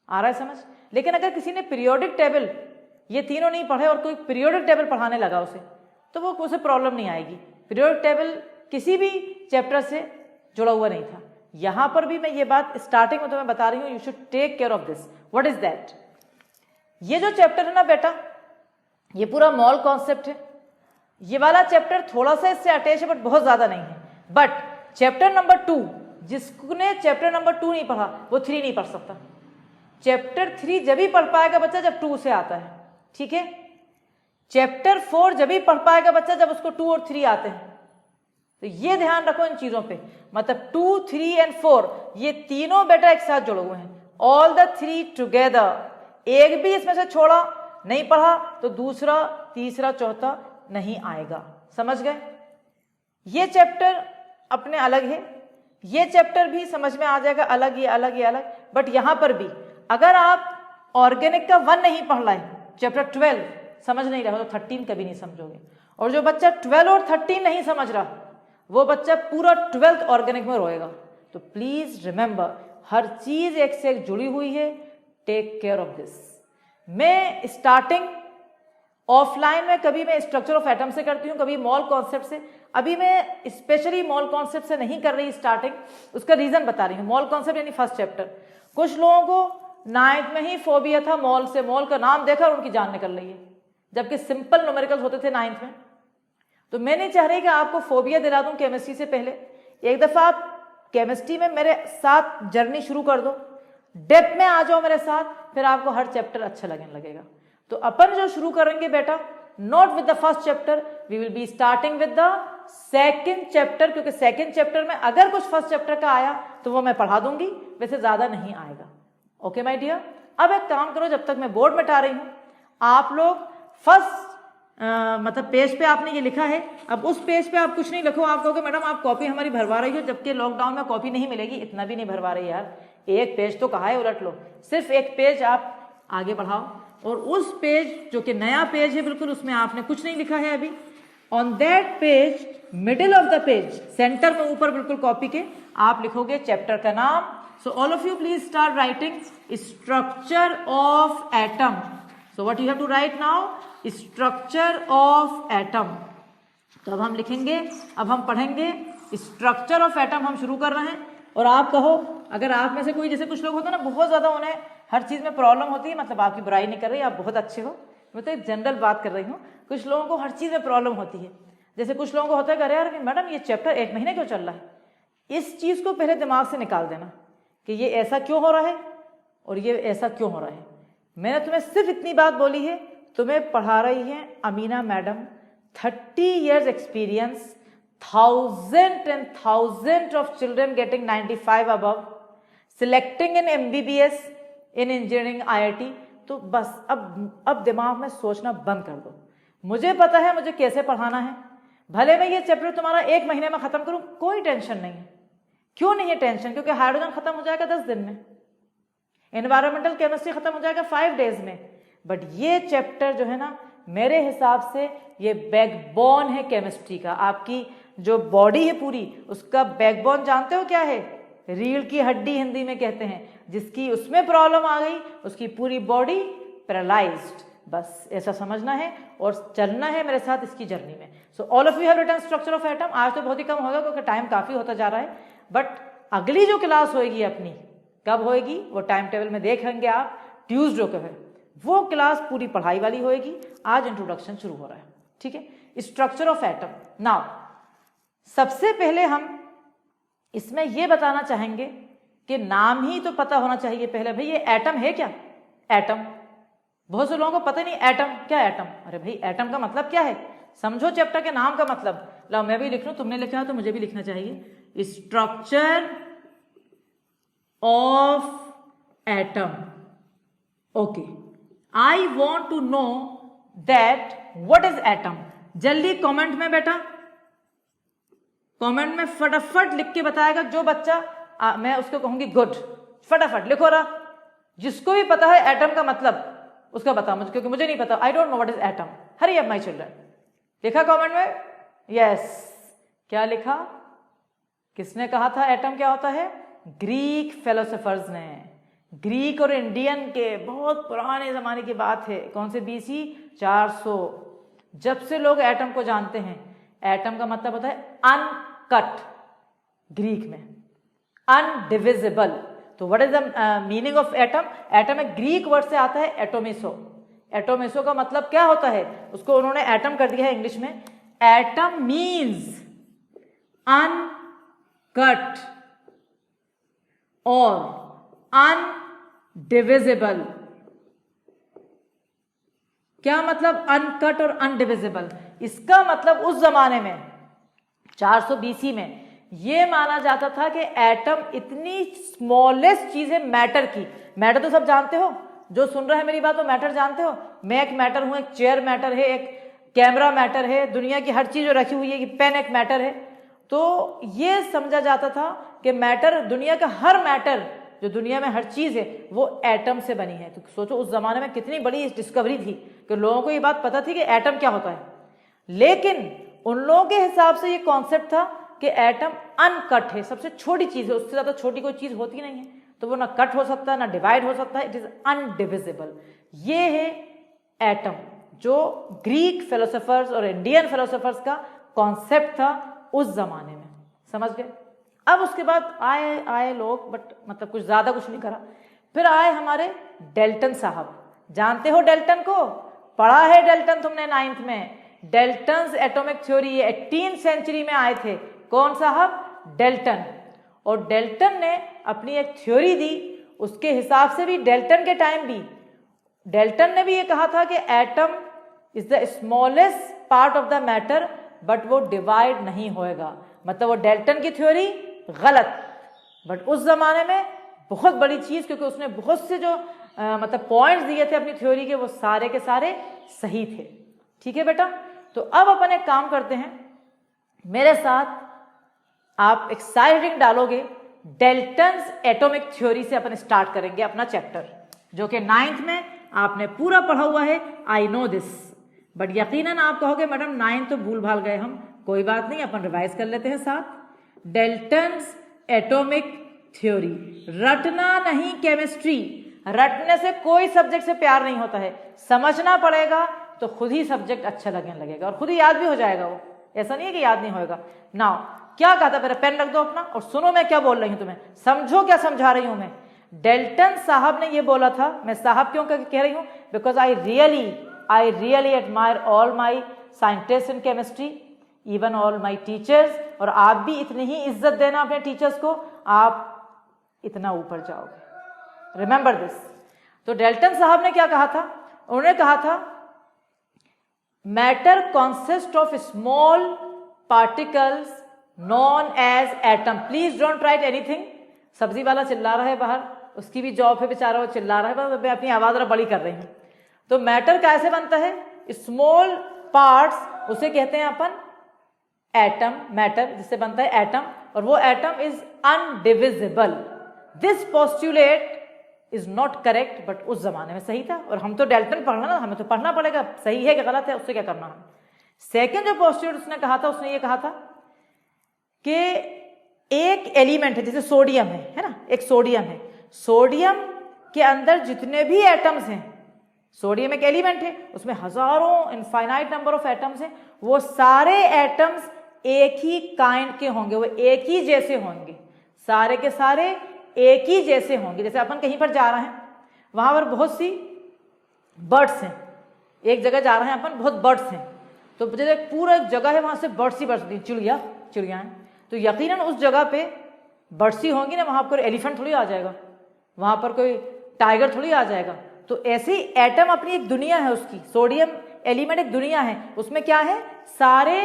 आ रहा है समझ? लेकिन अगर किसी ने पीरियोडिक टेबल ये तीनों नहीं पढ़े और कोई पीरियोडिक टेबल पढ़ाने लगा उसे, तो वो उसे प्रॉब्लम नहीं आएगी। पीरियोडिक टेबल किसी भी चैप्टर से जुड़ा हुआ नहीं था। यहां पर भी मैं ये बात स्टार्टिंग में तुम्हें बता रही हूं, you should take care of this. What is that? ये जो चैप्टर है ना बेटा, ये पूरा मॉल कॉन्सेप्ट है। ये वाला चैप्टर थोड़ा सा इससे अटैच है बट बहुत ज्यादा नहीं है। बट चैप्टर नंबर 2, जिसने चैप्टर नंबर 2 नहीं पढ़ा वो 3 नहीं पढ़ सकता। चैप्टर 3 जब ही पढ़ पाएगा बच्चा जब 2 से आता है, ठीक है। चैप्टर 4 जब ही पढ़ पाएगा बच्चा जब उसको 2 और 3 आते हैं। तो ये ध्यान रखो इन चीजों पे, मतलब 2, 3 एंड 4 ये तीनों बेटा एक साथ जुड़े हुए हैं, ऑल द 3 टुगेदर। एक भी इसमें से छोड़ा नहीं पढ़ा तो दूसरा, तीसरा, चौथा नहीं आएगा। समझ गए? ये चैप्टर अपने अलग है, ये चैप्टर भी समझ में आ जाएगा अलग, ये अलग, ये अलग। बट यहां पर भी अगर आप ऑर्गेनिक का 1 नहीं पढ़ रहे हैं, चैप्टर 12 समझ नहीं रहे हो, तो 13 कभी नहीं समझोगे। और जो बच्चा 12 और 13 नहीं समझ रहा, वो बच्चा पूरा 12th ऑर्गेनिक में रोएगा। तो प्लीज रिमेंबर, हर चीज एक से एक जुड़ी हुई है। Take care of this. मैं स्टार्टिंग ऑफलाइन में कभी मैं स्ट्रक्चर ऑफ एटम से करती हूँ, कभी मॉल कॉन्सेप्ट से। अभी मैं स्पेशली मॉल कॉन्सेप्ट से नहीं कर रही स्टार्टिंग, उसका रीजन बता रही हूँ। मॉल कॉन्सेप्ट यानी फर्स्ट चैप्टर। कुछ लोगों को 9th में ही फोबिया था मॉल से, मॉल का नाम देखा और उनकी जान निकल रही है, जबकि सिंपल न्यूमेरिकल्स होते थे 9th में। तो मैं नहीं चाह रही कि आपको फोबिया दिला दूं केमिस्ट्री से पहले। एक दफा आप केमिस्ट्री में मेरे साथ जर्नी शुरू कर दो, डेप्थ में आ जाओ मेरे साथ, फिर आपको हर चैप्टर अच्छा लगने लगेगा। तो अपन जो शुरू करेंगे बेटा, not with the first chapter, we will be starting with the second chapter, क्योंकि सेकेंड चैप्टर में अगर कुछ फर्स्ट चैप्टर का आया तो वो मैं पढ़ा दूंगी, वैसे ज्यादा नहीं आएगा। ओके माय डियर, अब एक काम करो, जब तक मैं बोर्ड मिटा रही हूं, आप लोग फर्स्ट मतलब पेज पे आपने ये लिखा है, अब उस पेज पे आप कुछ नहीं लिखो। आप कहोगे मैडम आप कॉपी हमारी भरवा रही हो, जबकि लॉकडाउन में कॉपी नहीं मिलेगी। इतना भी नहीं भरवा रही यार, एक पेज तो कहा है उलट लो, सिर्फ एक पेज आप आगे बढ़ाओ, और उस पेज जो कि नया पेज है बिल्कुल, उसमें आपने कुछ नहीं लिखा है अभी। On that page, middle of the page, centre में ऊपर बिल्कुल कॉपी के आप लिखोगे चैप्टर का नाम। So all of you please start writing structure of atom. So what you have to write now, structure of atom. तो अब हम लिखेंगे, अब हम पढ़ेंगे स्ट्रक्चर ऑफ एटम, हम शुरू कर रहे हैं। और आप कहो, अगर आप में से कोई, जैसे कुछ लोग होते हैं ना बहुत ज्यादा उन्हें हर चीज में प्रॉब्लम होती है, मतलब आपकी बुराई नहीं कर रही, आप बहुत अच्छे हो, मैं तो एक जनरल बात कर रही हूँ। कुछ लोगों को हर चीज में प्रॉब्लम होती है, जैसे कुछ लोगों को होता है कि अरे यार मैडम ये चैप्टर 1 महीने क्यों चल रहा है। इस चीज को पहले दिमाग से निकाल देना कि ये ऐसा क्यों हो रहा है और ये ऐसा क्यों हो रहा है। मैंने तुम्हें सिर्फ इतनी बात बोली है, तुम्हें पढ़ा रही है Amina madam, 30 years experience, 1000 and 1000 of children getting 95 above, selecting in MBBS, in engineering IIT। तो बस अब दिमाग में सोचना बंद कर दो। मुझे पता है मुझे कैसे पढ़ाना है, भले मैं ये चैप्टर तुम्हारा 1 महीने में खत्म करूं, कोई टेंशन नहीं है। क्यों नहीं है टेंशन, क्योंकि हाइड्रोजन खत्म हो जाएगा 10 दिन में, एनवायरमेंटल केमिस्ट्री खत्म हो जाएगा 5 days में। बट ये चैप्टर जो है ना, मेरे हिसाब से ये बैकबोन है केमिस्ट्री का। आपकी जो बॉडी है पूरी, उसका बैकबोन जानते हो क्या है, रीढ़ की हड्डी हिंदी में कहते हैं। जिसकी उसमें प्रॉब्लम आ गई, उसकी पूरी बॉडी पैरालाइज्ड। बस ऐसा समझना है और चलना है मेरे साथ इसकी जर्नी में। So all of you have written structure of atom. आज तो बहुत ही कम होगा क्योंकि टाइम काफी होता जा रहा है, बट अगली जो क्लास होगी अपनी, कब होएगी वो टाइम टेबल में देखेंगे आप, ट्यूसडे को है वो क्लास, पूरी पढ़ाई वाली होएगी। आज इंट्रोडक्शन शुरू हो रहा है, ठीक है, स्ट्रक्चर ऑफ एटम। नाउ सबसे पहले हम इसमें यह बताना चाहेंगे कि नाम ही तो पता होना चाहिए पहले। भाई ये एटम है क्या, एटम, बहुत से लोगों को पता नहीं एटम क्या है। एटम, अरे भाई एटम का मतलब क्या है, समझो चैप्टर के नाम का मतलब। लो मैं भी लिख लूं, तुमने लिखा है तो मुझे भी लिखना चाहिए, structure of atom. Okay, I want to know that what is atom. जल्दी कमेंट में बेटा, कमेंट में फटाफट लिख के बताएगा जो बच्चा, मैं उसको कहूंगी गुड, फटाफट लिखो रहा। जिसको भी पता है एटम का मतलब उसका बताओ मुझे, क्योंकि मुझे नहीं पता, I don't know what is atom. Hurry up my children, लिखा कमेंट में, यस। क्या लिखा, किसने कहा था एटम क्या होता है, ग्रीक फिलोसोफर्स ने। ग्रीक और इंडियन के बहुत पुराने जमाने की बात है, कौन से BC 400, जब से लोग एटम को जानते हैं। एटम का मतलब होता है अनकट, ग्रीक में अनडिविजिबल। तो what is the meaning of atom, atom एक ग्रीक वर्ड से आता है एटोमिसो। एटोमिसो का मतलब क्या होता है, उसको उन्होंने एटम कर दिया है इंग्लिश में। एटम मीन्स अनकट और अनडिविजिबल। क्या मतलब अनकट और अनडिविजिबल, इसका मतलब उस जमाने में 400 BC में यह माना जाता था कि एटम इतनी स्मॉलेस्ट चीज है मैटर की। मैटर तो सब जानते हो, जो सुन रहे हैं मेरी बात वो मैटर जानते हो। मैं एक मैटर हूं, एक चेयर मैटर है, एक कैमरा मैटर है, दुनिया की हर चीज जो रखी हुई है, कि पेन एक मैटर है। तो ये समझा जाता था कि मैटर, दुनिया का हर मैटर, जो दुनिया में हर चीज है वो एटम से बनी है। तो सोचो उस जमाने में कितनी बड़ी डिस्कवरी थी कि लोगों को ये बात पता थी कि एटम क्या होता है। लेकिन उन लोगों के हिसाब से ये कॉन्सेप्ट था कि एटम अनकट है, सबसे छोटी चीज है, उससे ज्यादा छोटी कोई चीज होती नहीं है। तो वो ना कट हो सकता है ना डिवाइड हो सकता है, इट इज अनडिविजिबल। ये है एटम, जो ग्रीक फिलोसोफर्स और इंडियन फिलोसोफर्स का कॉन्सेप्ट था उस जमाने में। समझ गए। अब उसके बाद आए लोग, बट मतलब कुछ ज्यादा कुछ नहीं करा। फिर आए हमारे डेल्टन साहब। जानते हो डेल्टन को, पढ़ा है डेल्टन तुमने 9th में। Dalton's atomic theory 18th century में आए थे। कौन साहब, डेल्टन। और डेल्टन ने अपनी एक थ्योरी दी, उसके हिसाब से भी डेल्टन के टाइम भी डेल्टन ने भी ये कहा था कि atom is the smallest part of the matter, but वो डिवाइड नहीं होएगा। मतलब वो डेल्टन की थ्योरी गलत, बट उस जमाने में बहुत बड़ी चीज, क्योंकि उसने बहुत से जो मतलब पॉइंट्स दिए थे अपनी थ्योरी के, वो सारे के सारे सही थे। ठीक है बेटा, तो अब अपन एक काम करते हैं, मेरे साथ आप एक साइड रिंग डालोगे, डेल्टन्स एटॉमिक थ्योरी से अपन स्टार्ट करेंगे अपना चैप्टर, जो कि 9th में आपने पूरा पढ़ा हुआ है। आई नो दिस, बट यकीनन आप कहोगे मैडम 9 तो भूल भाल गए हम। कोई बात नहीं, अपन रिवाइज कर लेते हैं साथ। डेल्टन्स एटॉमिक थ्योरी, रटना नहीं केमिस्ट्री, रटने से कोई सब्जेक्ट से प्यार नहीं होता है, समझना पड़ेगा तो खुद ही सब्जेक्ट अच्छा लगने लगेगा और खुद ही याद भी हो जाएगा। वो ऐसा नहीं है कि याद नहीं होएगा। नाउ क्या कहा था, मेरा पेन रख दो अपना और सुनो मैं क्या बोल रही हूं, तुम्हें समझो क्या समझा रही हूं मैं। डेल्टन साहब ने ये बोला था, मैं साहब क्यों कह रही हूं, because I really admire all my scientist in chemistry, even all my teachers, और आप भी इतनी ही इज्जत देना अपने टीचर्स को, आप इतना ऊपर जाओगे, रिमेंबर दिस। तो डेल्टन साहब ने क्या कहा था, उन्होंने कहा था matter consist of small particles known as atom. Please don't write anything. सब्जी वाला चिल्ला रहा है बाहर, उसकी भी जॉब है बेचारा, वो चिल्ला रहा है, मैं अपनी आवाज बड़ी कर रही हूं। तो मैटर कैसे बनता है, स्मॉल पार्ट्स, उसे कहते हैं अपन एटम, मैटर जिससे बनता है एटम, और वो atom is indivisible. This postulate is not correct, but उस जमाने में सही था, और हम तो डेल्टन पढ़ना ना, हमें तो पढ़ना पड़ेगा, सही है कि गलत है उससे क्या करना हम। सेकेंड जो पोस्टुलेट उसने कहा था, उसने ये कहा था कि एक एलिमेंट है, जैसे सोडियम है ना, एक सोडियम है, सोडियम के अंदर जितने भी एटम्स हैं, सोडियम एक एलिमेंट है, उसमें हजारों इनफाइनाइट नंबर ऑफ एटम्स हैं, वो सारे एटम्स एक ही काइंड के होंगे, वो एक ही जैसे होंगे, सारे के सारे एक ही जैसे होंगे। जैसे अपन कहीं पर जा रहे हैं, वहां पर बहुत सी बर्ड्स हैं, एक जगह जा रहे हैं अपन, बहुत बर्ड्स हैं, तो जैसे पूरा जगह है वहां से बर्ड्स ही बर्ड्स, चिड़िया हैं, तो यकीनन उस जगह पे बर्ड्स ही होंगी ना, वहां पर एलिफेंट थोड़ी आ जाएगा, वहां पर कोई टाइगर थोड़ी आ जाएगा। तो ऐसे ही एटम अपनी एक दुनिया है उसकी, सोडियम एलिमेंट एक दुनिया है, उसमें क्या है, सारे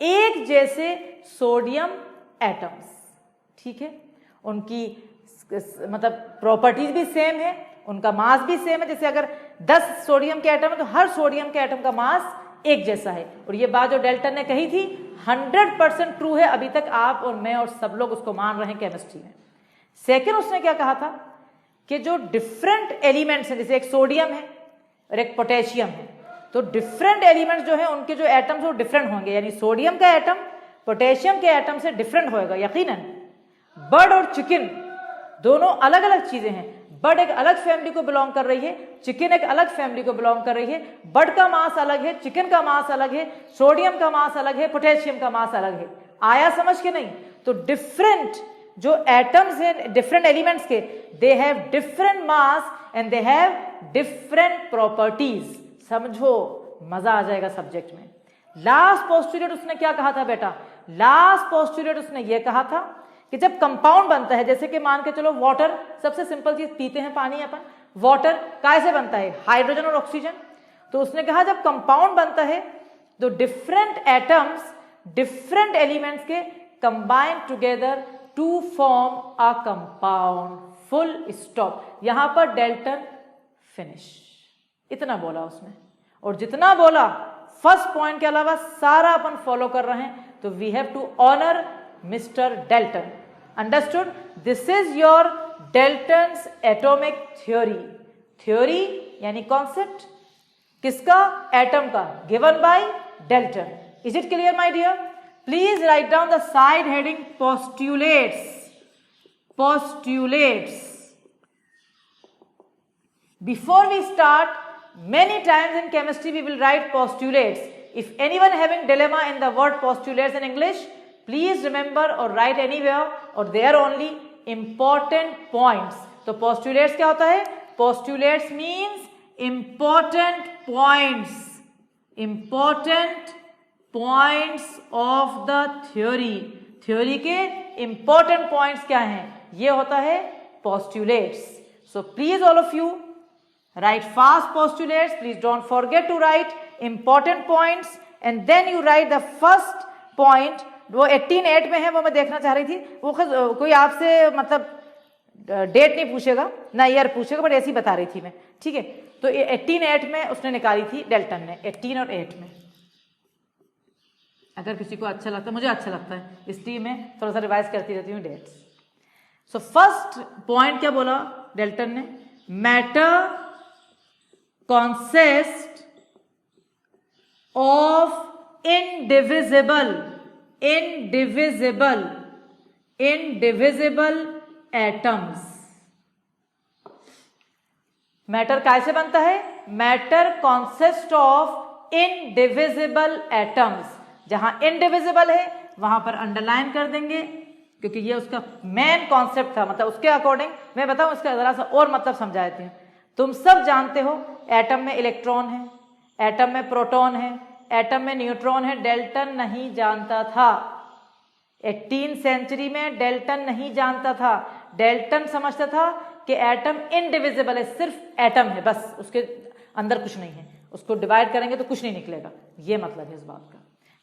एक जैसे सोडियम एटम्स। ठीक है, उनकी मतलब प्रॉपर्टीज भी सेम है, उनका मास भी सेम है। जैसे अगर 10 सोडियम के एटम है तो हर सोडियम के एटम का मास एक जैसा है। और ये बात जो डेल्टन ने कही थी 100% ट्रू है, अभी तक आप और मैं और सब लोग उसको मान रहे हैं केमिस्ट्री में। सेकेंड उसने क्या कहा था कि जो डिफरेंट एलिमेंट्स हैं, जैसे एक सोडियम है और एक पोटेशियम है, तो डिफरेंट एलिमेंट्स जो हैं उनके जो एटम्स वो डिफरेंट होंगे, यानी सोडियम का एटम पोटेशियम के एटम से डिफरेंट होएगा यकीनन। बर्ड और चिकन दोनों अलग अलग चीजें हैं, बर्ड एक अलग फैमिली को बिलोंग कर रही है, चिकन एक अलग फैमिली को बिलोंग कर रही है। बर्ड का मास अलग है, चिकन का मास अलग है, सोडियम का मास अलग है, पोटेशियम का मास अलग है। आया समझ के नहीं? तो डिफरेंट जो एटम्स हैं डिफरेंट एलिमेंट्स के, they have different mass and they have different properties. समझो, मजा आ जाएगा सब्जेक्ट में। लास्ट पोस्टुलेट उसने क्या कहा था बेटा? लास्ट पोस्टुलेट उसने ये कहा था कि जब कंपाउंड बनता है, जैसे कि मान के चलो वाटर, सबसे सिंपल चीज पीते हैं पानी अपन, वाटर कैसे बनता है? हाइड्रोजन और ऑक्सीजन। तो उसने कहा जब कंपाउंड बनता है तो डिफरेंट एटम्स डिफरेंट एलिमेंट्स के combine together to form a compound. Full stop. यहां पर डेल्टन फिनिश। इतना बोला उसने, और जितना बोला फर्स्ट पॉइंट के अलावा सारा अपन फॉलो कर रहे हैं, तो we have to honour Mister Dalton. Understood? This is your Dalton's atomic theory. Theory यानी कॉन्सेप्ट किसका? एटम का, given by Dalton. Is it clear my dear? Please write down the side heading postulates. Postulates. Before we start, many times in chemistry we will write postulates. If anyone having dilemma in the word postulates in English, please remember or write anywhere or there only important points. तो postulates क्या होता है? Postulates means important points. Important points of the theory. Theory के important points क्या हैं? ये होता है postulates. So please all of you write fast postulates. Please don't forget to write important points and then you write the first point. वो 18.8 में है, वो मैं देखना चाह रही थी. वो कोई आपसे मतलब डेट नहीं पूछेगा ना ईयर पूछेगा, बट ऐसी बता रही थी मैं. ठीक है, तो 18.8 में उसने निकाली थी डेल्टन ने, 18 और 8 में. अगर किसी को अच्छा लगता है, मुझे अच्छा लगता है, इसलिए मैं थोड़ा सा रिवाइज करती रहती हूँ डेट्स. सो फर्स्ट पॉइंट क्या बोला डेल्टन ने? Matter consist of indivisible atoms. Matter कैसे बनता है? Matter consist of indivisible atoms. जहां इनडिविजिबल है वहां पर अंडरलाइन कर देंगे, क्योंकि ये उसका मेन कॉन्सेप्ट था. मतलब उसके अकॉर्डिंग मैं बताऊं, इसका जरा सा और मतलब समझा देती हूं. तुम सब जानते हो एटम में इलेक्ट्रॉन है, एटम में प्रोटॉन है, एटम में न्यूट्रॉन है. डेल्टन नहीं जानता था. 18वीं सेंचुरी में डेल्टन नहीं जानता था. डेल्टन समझता था कि एटम इनडिविजिबल है, सिर्फ एटम है बस, उसके अंदर कुछ नहीं है. उसको डिवाइड करेंगे तो कुछ नहीं निकलेगा. ये मतलब है इस बात का.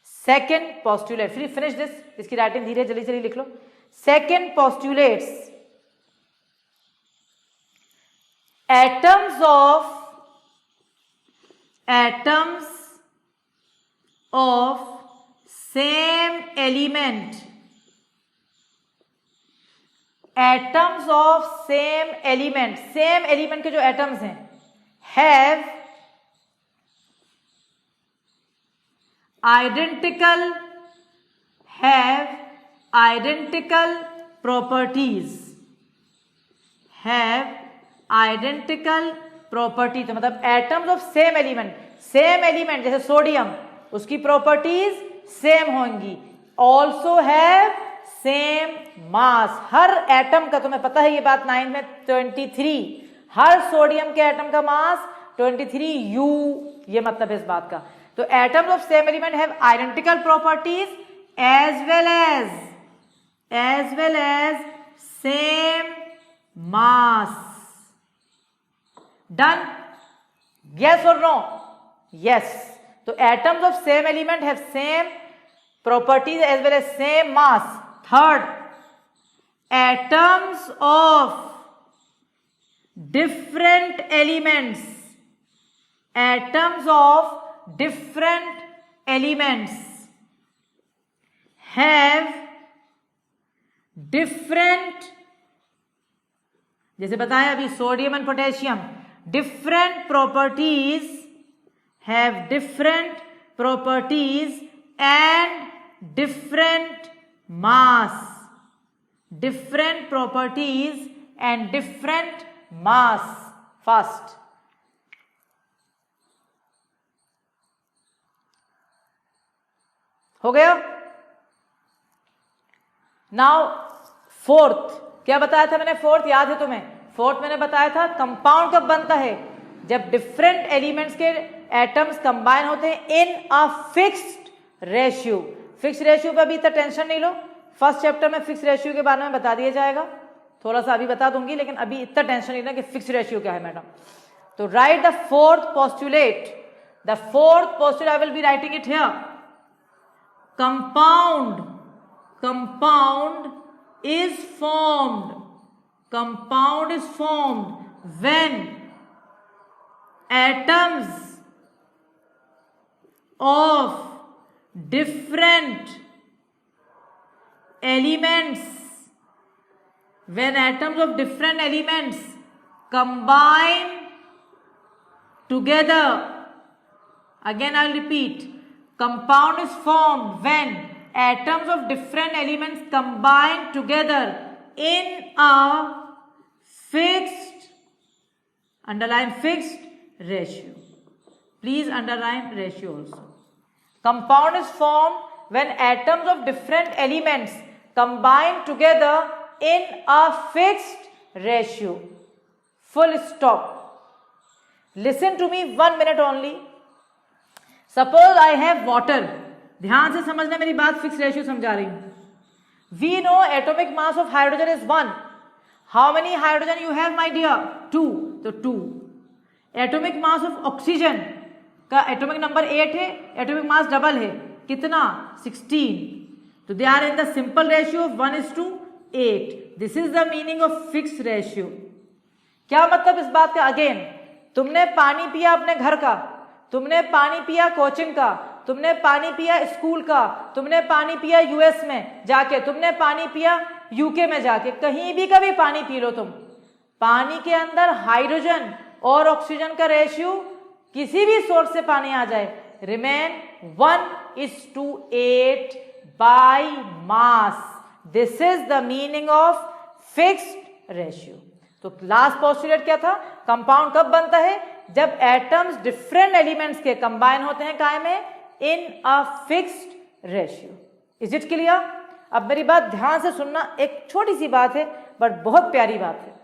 Second postulate, finish this. इसकी राइटिंग धीरे जल्दी जल्दी लिख लो. Second postulates, atoms of same element, atoms of same element के जो atoms हैं have identical properties. तो मतलब एटम्स ऑफ सेम एलिमेंट जैसे सोडियम, उसकी प्रॉपर्टीज सेम होंगी. Also have same mass. Her atom का, तुम्हें पता है ये बात, 9 में 23, हर सोडियम के एटम का मास 23 U. ये मतलब है इस बात का. तो atoms of same element have identical properties as well as same mass. Done? Yes और नो? यस. तो atoms of same element have same properties as well as same mass. Third, atoms of different elements have different, जैसे बताया अभी sodium and potassium, different properties and different mass. Fast. हो गया? Now fourth, क्या बताया था मैंने? फोर्थ याद है तुम्हें? फोर्थ मैंने बताया था कंपाउंड कब बनता है? जब डिफरेंट एलिमेंट्स के एटम्स कंबाइन होते हैं in a fixed ratio. Fixed ratio पे अभी इतना टेंशन नहीं लो, फर्स्ट चैप्टर में फिक्स्ड रेशियो के बारे में बता दिया जाएगा. थोड़ा सा अभी बता दूंगी, लेकिन अभी इतना टेंशन नहीं ना कि फिक्स्ड रेशियो क्या है मैडम. तो right the fourth postulate. I will be writing it here. Compound is formed when atoms of different elements combine together. Again I'll repeat. Compound is formed when atoms of different elements combine together in a fixed, underline fixed ratio. Please underline ratio also. Compound is formed when atoms of different elements combine together in a fixed ratio. Full stop. Listen to me 1 minute only. Suppose I have water. ध्यान से समझना मेरी बात, fix ratio समझा रही हूं. We know atomic mass of hydrogen is 1. How many hydrogen you have my dear? 2, तो 2। Atomic mass of oxygen का एटॉमिक नंबर 8 है, एटॉमिक मास डबल है, कितना? 16। तो they are in the simple ratio of 1:8। This is the meaning of fix ratio. क्या मतलब इस बात का? अगेन, तुमने पानी पिया अपने घर का, तुमने पानी पिया कोचिंग का, तुमने पानी पिया स्कूल का, तुमने पानी पिया यूएस में जाके, तुमने पानी पिया यूके में जाके, कहीं भी कभी पानी पी लो तुम, पानी के अंदर हाइड्रोजन और ऑक्सीजन का रेशियो किसी भी सोर्स से पानी आ जाए, remain 1:8 by mass. This is the meaning of fixed ratio. तो लास्ट पोस्टुलेट क्या था? कंपाउंड कब बनता है? जब एटम्स डिफरेंट एलिमेंट्स के कंबाइन होते हैं काय में? In a fixed ratio. Is it clear? अब मेरी बात ध्यान से सुनना, एक छोटी सी बात है बट बहुत प्यारी बात है।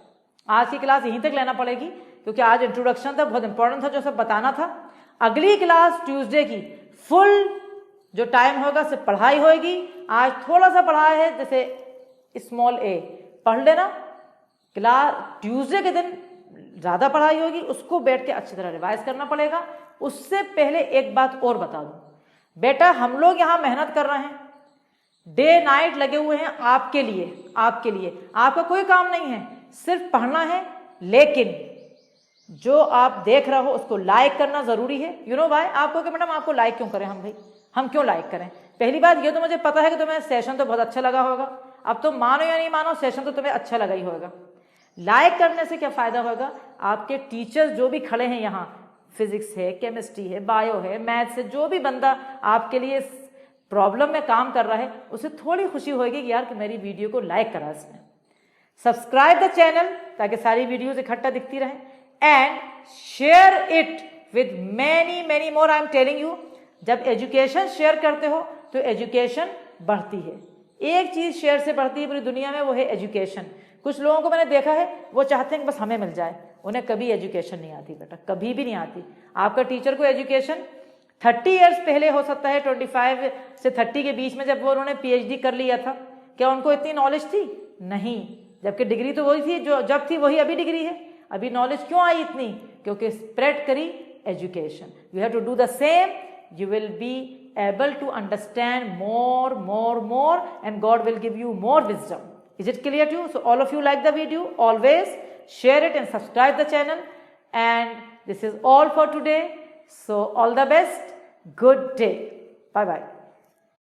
आज की क्लास यहीं तक लेना पड़ेगी क्योंकि आज इंट्रोडक्शन था, बहुत इंपॉर्टेंट था जो सब बताना था। अगली क्लास ट्यूसडे की फुल जो टाइम होगा सिर्फ पढ़ाई होगी। आज थोड़ा सा पढ़ाया है, जैसे स्मॉल ए पढ़ लेना। क्लास ट्यूसडे के दिन ज़्यादा पढ़ाई होगी, उसको बैठ के अच्छी तरह रिवाइज करना पड़ेगा। उससे पहले एक बात और बता दूं, बेटा हम लोग यहाँ मेहनत कर रहे हैं, डे नाइट लगे हुए हैं आपके लिए, आपके लिए। आपका कोई काम नहीं है, सिर्फ पढ़ना है। लेकिन जो आप देख रहे हो उसको लाइक करना जरूरी है। You know why? आपको कि मैडम आपको लाइक क्यों करें हम? भाई हम क्यों लाइक करें? पहली बात ये तो मुझे पता है कि तुम्हें सेशन तो बहुत अच्छा लगा होगा। अब तो मानो या नहीं मानो, सेशन तो तुम्हें अच्छा लगा ही होगा। लाइक करने से क्या फायदा होगा? आपके टीचर्स जो भी खड़े हैं यहाँ, फिजिक्स है, केमिस्ट्री है, बायो है, मैथ्स है, जो भी बंदा आपके लिए प्रॉब्लम में काम कर रहा है, उसे थोड़ी खुशी होगी कि यार कि मेरी वीडियो को लाइक करा इसने। सब्सक्राइब द चैनल ताकि सारी वीडियोस इकट्ठा दिखती रहे, and share it with many more. I am telling you, जब एजुकेशन शेयर करते हो तो एजुकेशन बढ़ती है। एक चीज शेयर से बढ़ती है पूरी दुनिया में, वो है एजुकेशन। कुछ लोगों को मैंने देखा है, वो चाहते हैं कि बस हमें मिल जाए, उन्हें कभी एजुकेशन नहीं आती बेटा, कभी भी नहीं आती। आपका टीचर को एजुकेशन 30 ईयर्स पहले हो सकता है, 25 से 30 के बीच में, जब वो उन्होंने PhD कर लिया था, क्या उनको इतनी नॉलेज थी? नहीं। जबकि डिग्री तो वही थी जो जब थी, वही अभी डिग्री है। अभी नॉलेज क्यों आई इतनी? क्योंकि स्प्रेड करी education. You have to do the same, you will be able to understand more, and God will give you more wisdom. Is it clear to you? So all of you like the video, always share it and subscribe the channel. And this is all for today. So all the best. Good day. Bye bye.